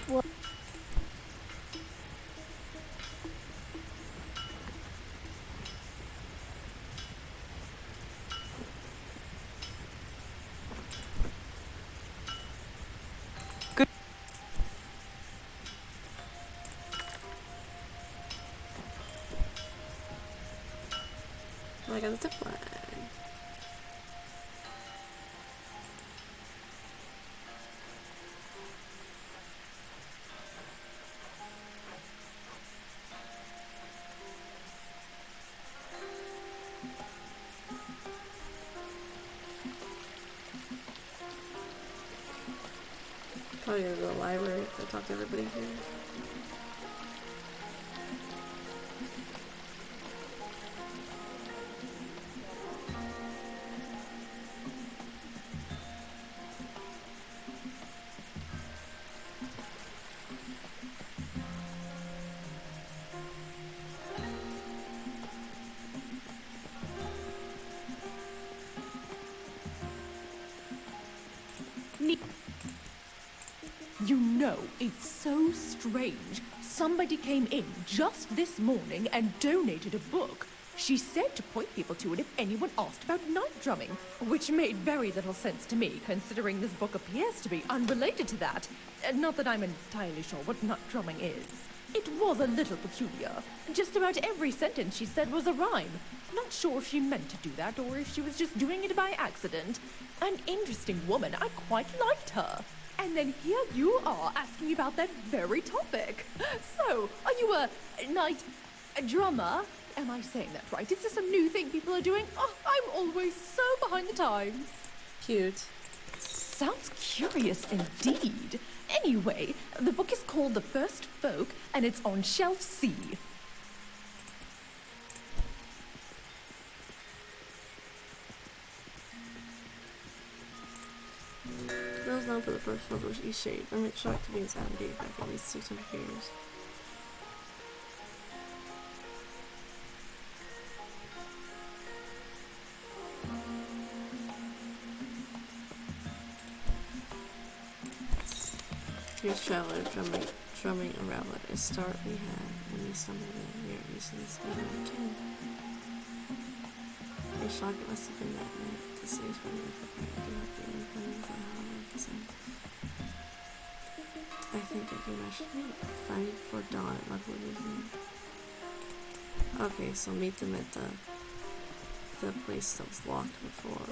What? Good. Oh, I got the zipline. Probably gonna go to the library to talk to everybody here. You know, it's so strange. Somebody came in just this morning and donated a book. She said to point people to it if anyone asked about night drumming, which made very little sense to me, considering this book appears to be unrelated to that. Not that I'm entirely sure what night drumming is. It was a little peculiar. Just about every sentence she said was a rhyme. Not sure if she meant to do that or if she was just doing it by accident. An interesting woman. I quite liked her. And then here you are asking about that very topic. So, are you a night drummer? Am I saying that right? Is this a new thing people are doing? Oh, I'm always so behind the times. Cute. Sounds curious indeed. Anyway, the book is called The First Folk, and it's on shelf C. It was known for the first folk was Eastshade, and it's shocked to be in Saturn dating back at least 600 years. Here's Traveler drumming around at a start we had when we stumbled in here recently spent a weekend. A shock it must have been that night. The city's running with the fire. I do hope the independence of how I like this end. I think I can match find it before dawn at Mugwood Museum. Okay, so meet them at the place that was locked before.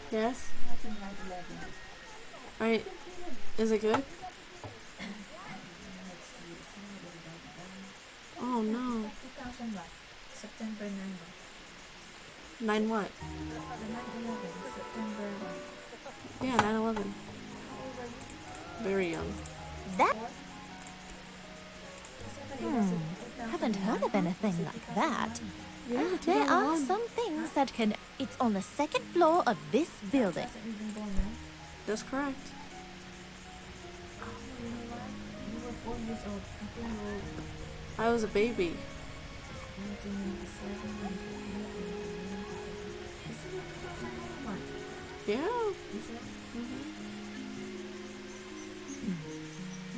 Yes? Alright. Is it good? Oh no. September 9. 9 what? September 1. Yeah, 9/11. Very young. That? Haven't heard of anything like that. Yeah, There are some things that can... It's on the second floor of this building. That's correct. You were 4 years old. I think you were I was a baby. 1997. Isn't it 2001? Yeah. Is it?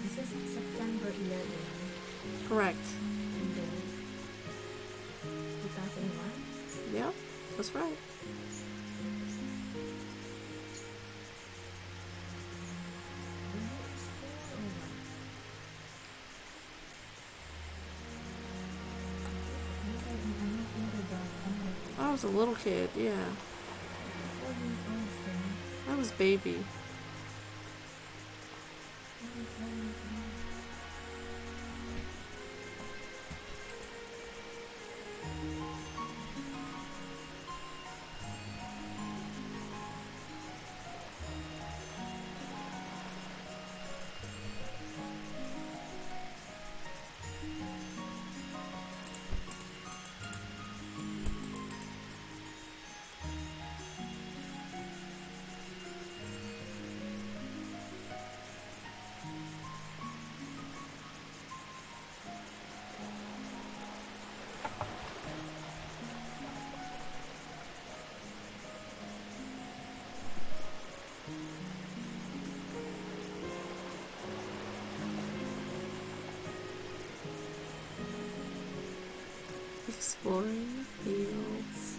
This is September 11. Correct. And then 2001? Yeah, that's right. I was a little kid, yeah. I was baby. Exploring the fields.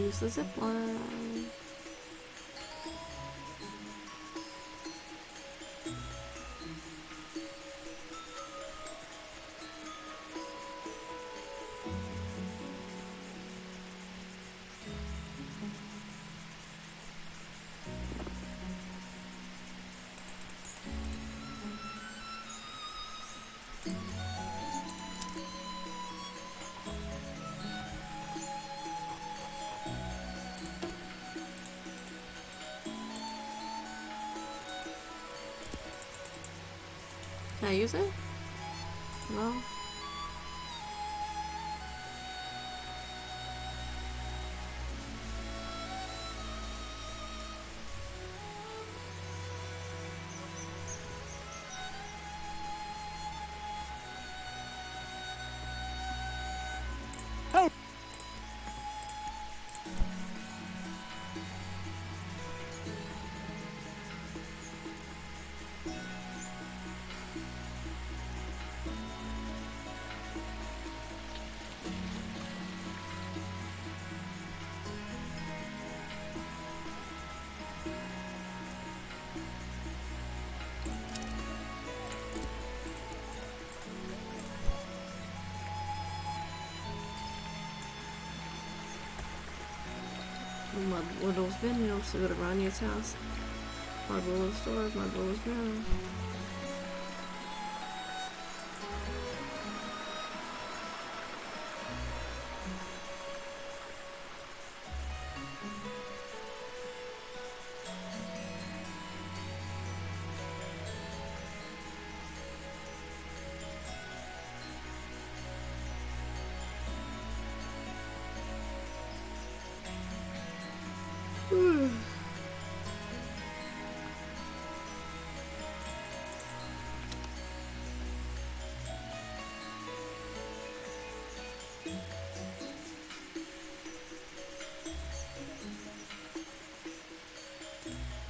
use the zip line. Can I use it? No? Mud Little's been, you know, so go to Ranya's house. Mud Little's store, Mud Little's ground.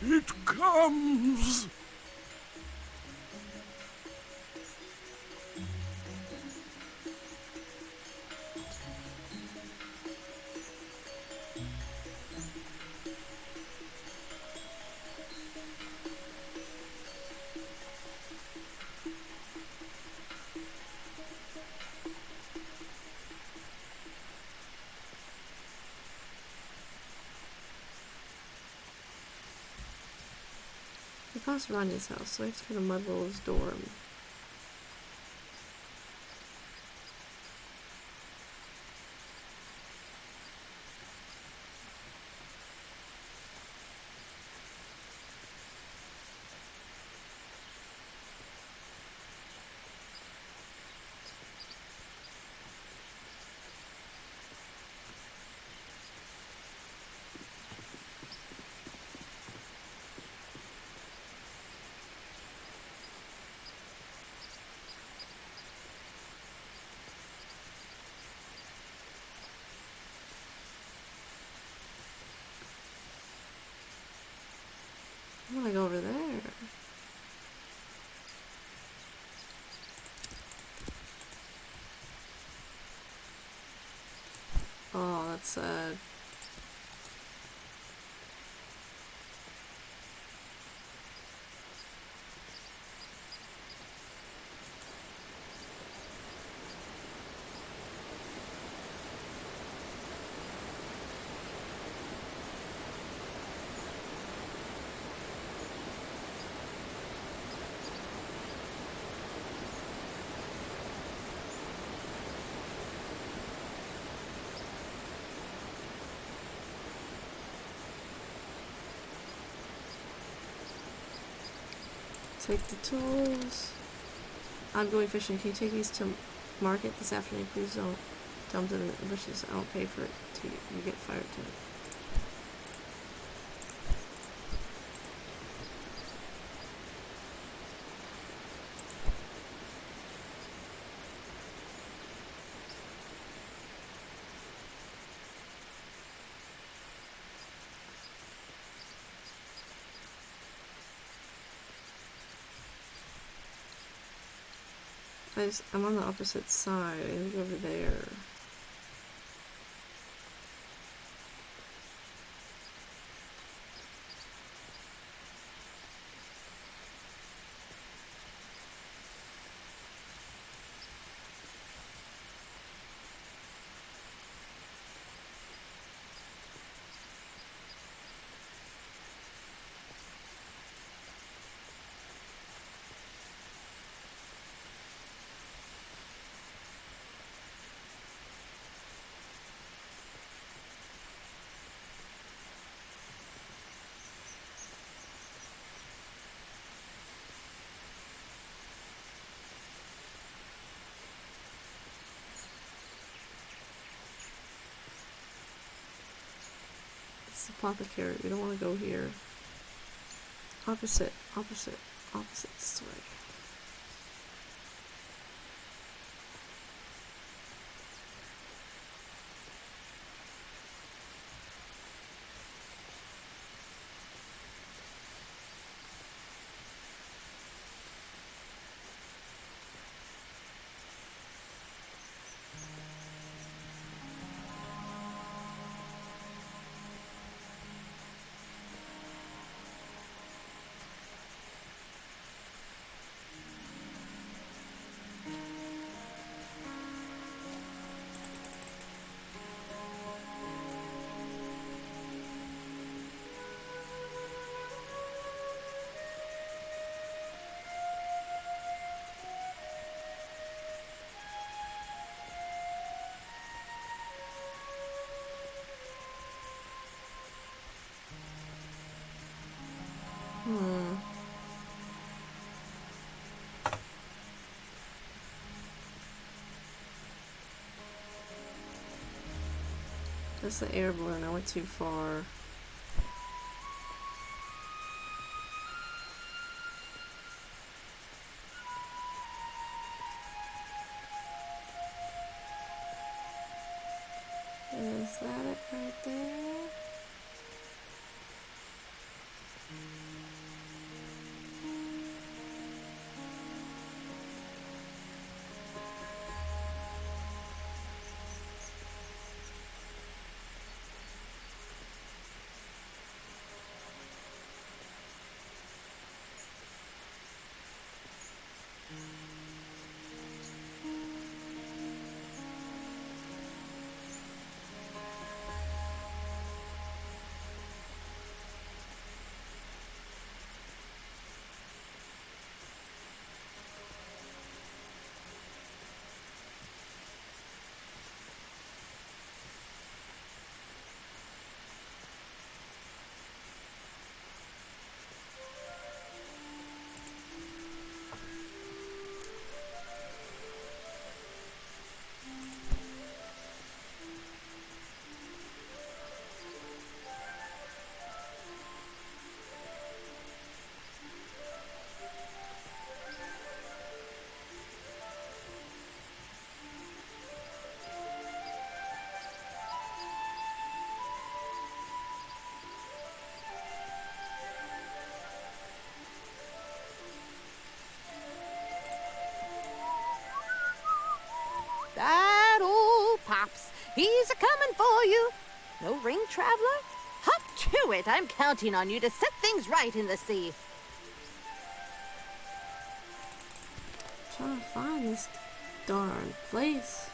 It comes! We passed Ranya's house, so I have to go to Mud Little's dorm. I want to go over there. Oh, that's sad. Take the tools. I'm going fishing. Can you take these to market this afternoon? Please don't dump them in the bushes. I'll pay for it till you get fired to it. I'm on the opposite side. I need to go over there. apothecary. We don't want to go here. Opposite, opposite, opposite this way. That's the air balloon. I went too far. Is that it right there? That old Pops, he's a-coming for you. No ring, traveler? Hop to it. I'm counting on you to set things right in the sea. Trying to find this darn place.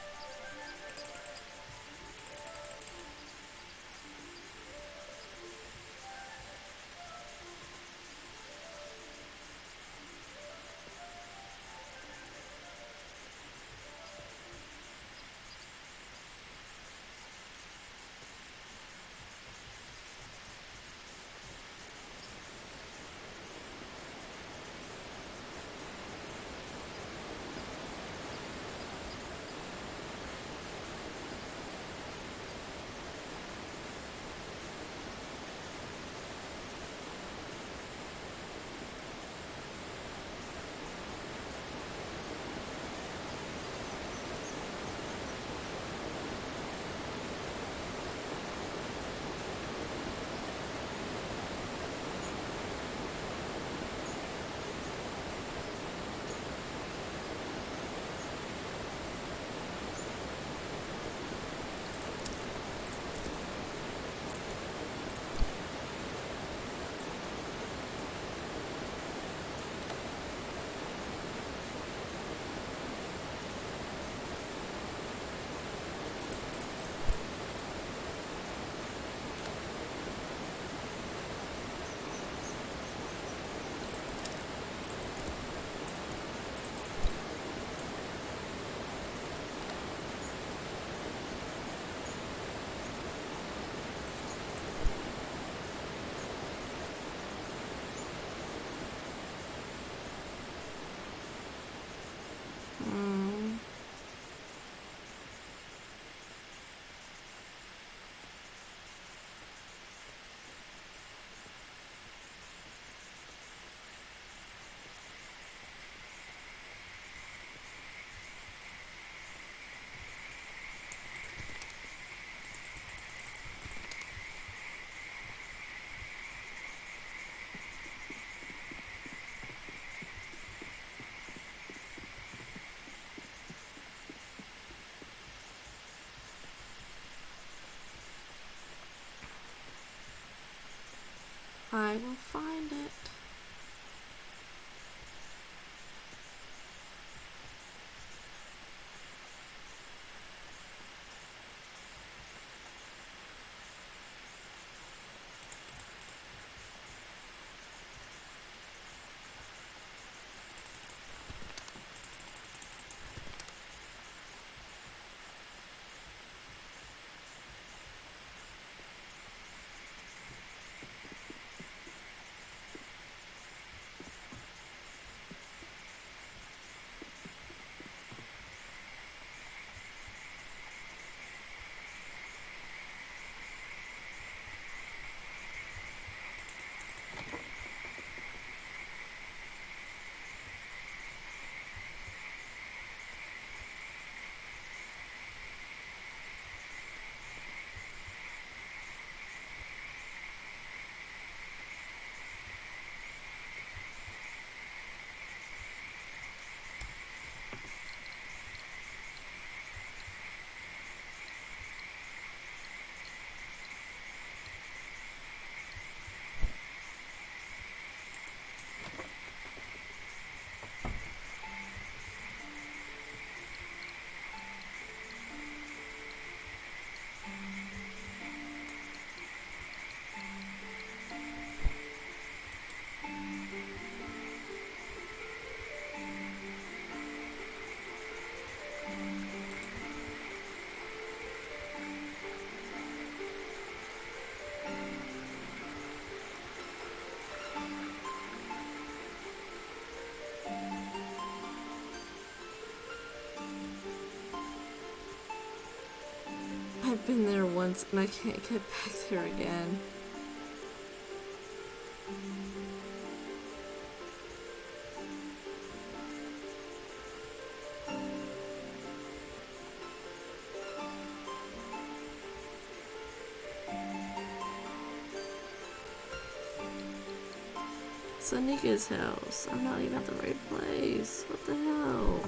I've been there once and I can't get back there again. It's Anika's house. I'm not even at the right place. What the hell?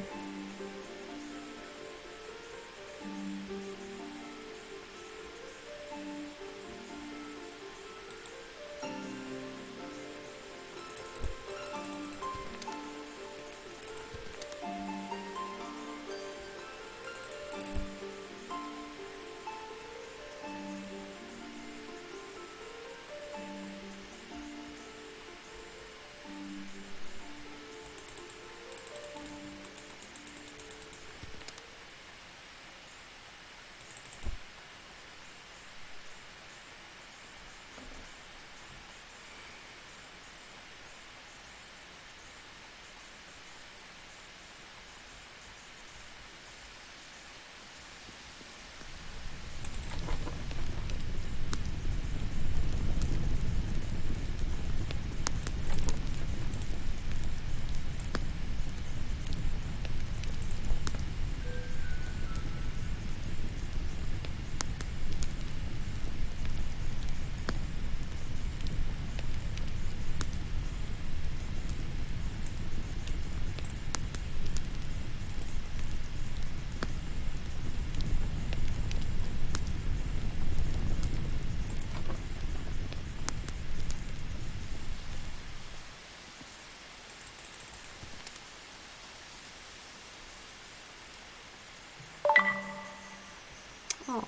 Oh.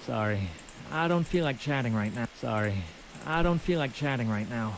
Sorry. I don't feel like chatting right now. Sorry. I don't feel like chatting right now.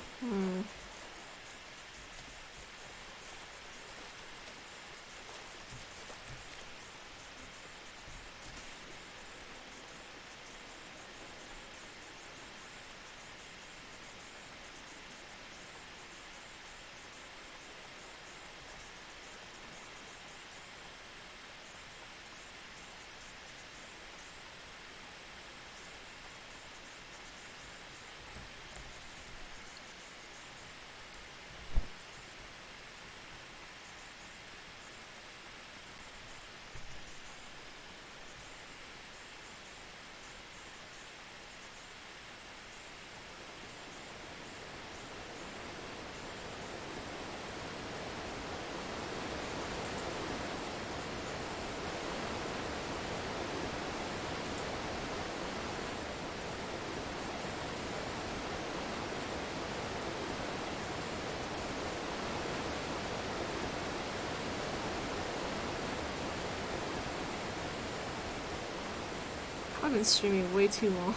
I've been streaming way too long.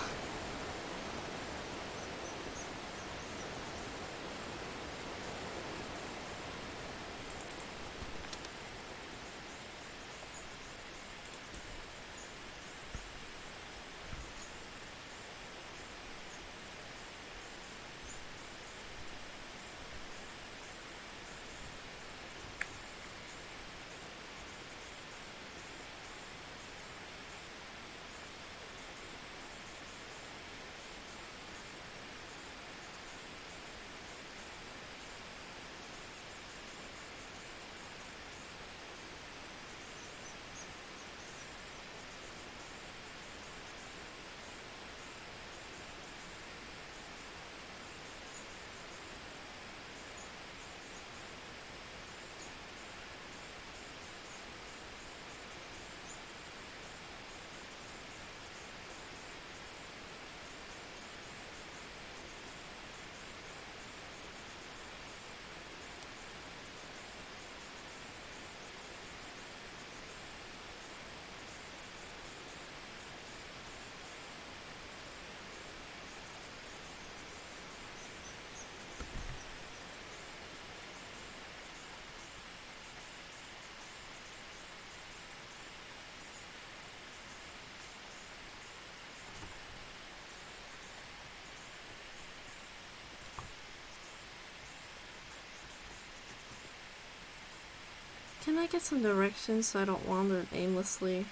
Can I get some directions so I don't wander aimlessly?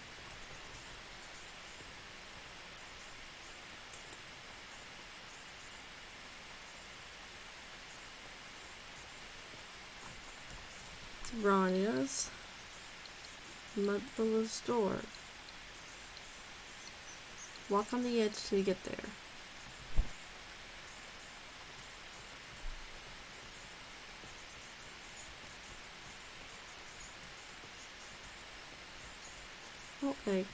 To Ranya's. Mudvillow's door. Walk on the edge till you get there. Oh, egg.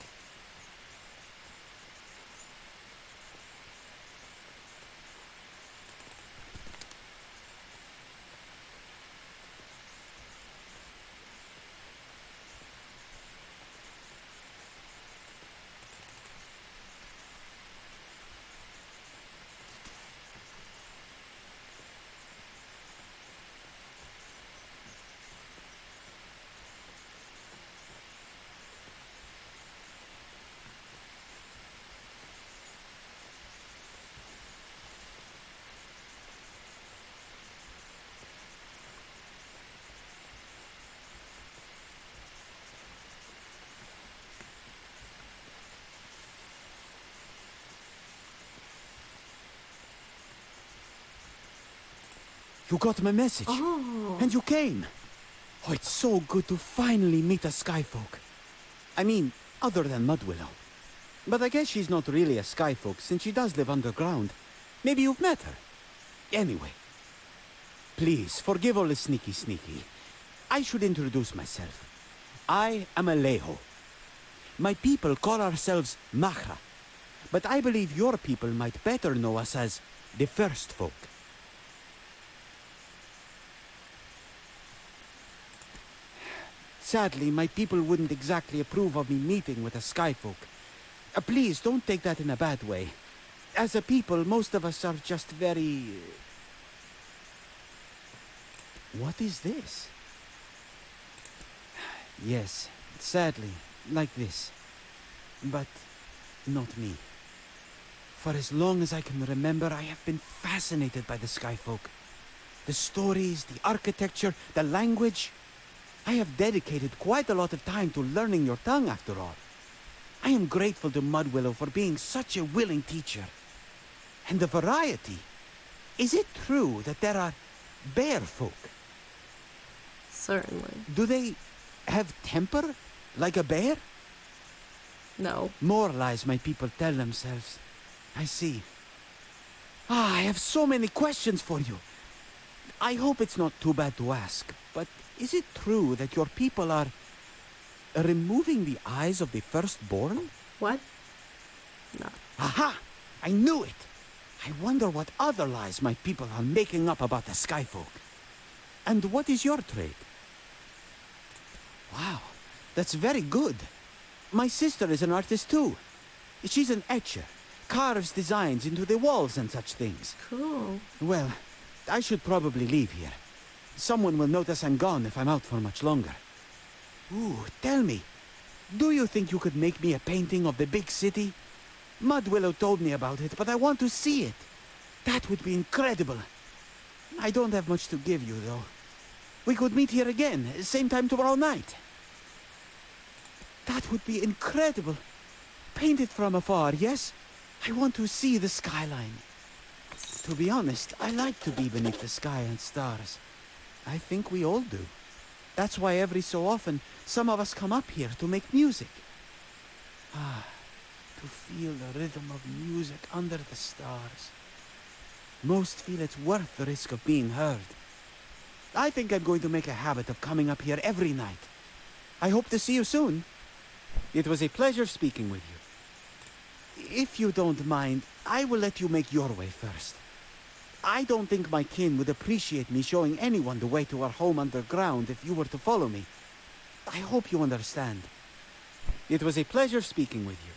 You got my message. Oh. And you came. Oh, it's so good to finally meet a Skyfolk. I mean, other than Mudwillow. But I guess she's not really a Skyfolk since she does live underground. Maybe you've met her. Anyway. Please, forgive all the sneaky. I should introduce myself. I am Alejo. My people call ourselves Mahra. But I believe your people might better know us as the First Folk. Sadly, my people wouldn't exactly approve of me meeting with a Skyfolk. Please, don't take that in a bad way. As a people, most of us are just very... What is this? Yes, sadly, like this. But not me. For as long as I can remember, I have been fascinated by the Skyfolk. The stories, the architecture, the language... I have dedicated quite a lot of time to learning your tongue, after all. I am grateful to Mudwillow for being such a willing teacher. And the variety. Is it true that there are bear folk? Certainly. Do they have temper like a bear? No. More lies my people tell themselves. I see. I have so many questions for you. I hope it's not too bad to ask, but is it true that your people are removing the eyes of the firstborn? What? No. Aha! I knew it! I wonder what other lies my people are making up about the Skyfolk. And what is your trade? Wow, that's very good. My sister is an artist too. She's an etcher, carves designs into the walls and such things. Cool. Well, I should probably leave here. Someone will notice I'm gone if I'm out for much longer. Ooh, tell me, do you think you could make me a painting of the big city? Mudwillow told me about it, but I want to see it. That would be incredible. I don't have much to give you, though. We could meet here again, same time tomorrow night. That would be incredible. Paint it from afar, yes? I want to see the skyline. To be honest, I like to be beneath the sky and stars. I think we all do. That's why every so often, some of us come up here to make music. To feel the rhythm of music under the stars. Most feel it's worth the risk of being heard. I think I'm going to make a habit of coming up here every night. I hope to see you soon. It was a pleasure speaking with you. If you don't mind, I will let you make your way first. I don't think my kin would appreciate me showing anyone the way to our home underground if you were to follow me. I hope you understand. It was a pleasure speaking with you.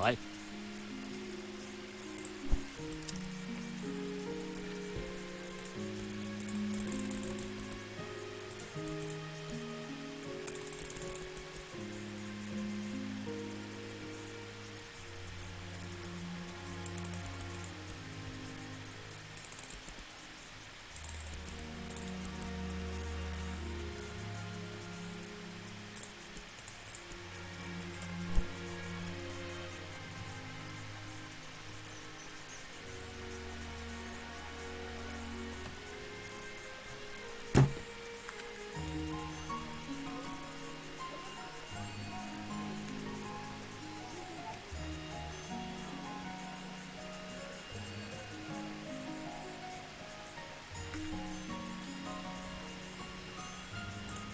life.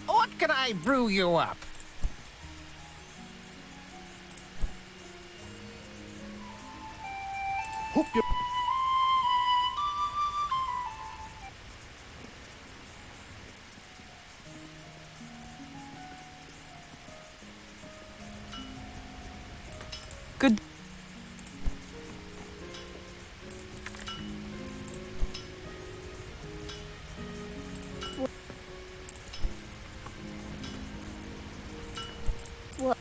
What can I brew you up? Hope you. Good. What?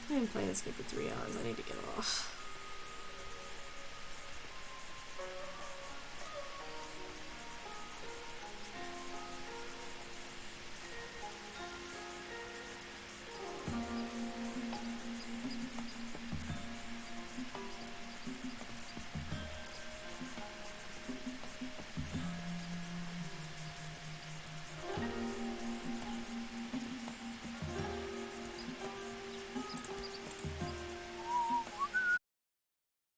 I've been playing this game for 3 hours. I need to get off.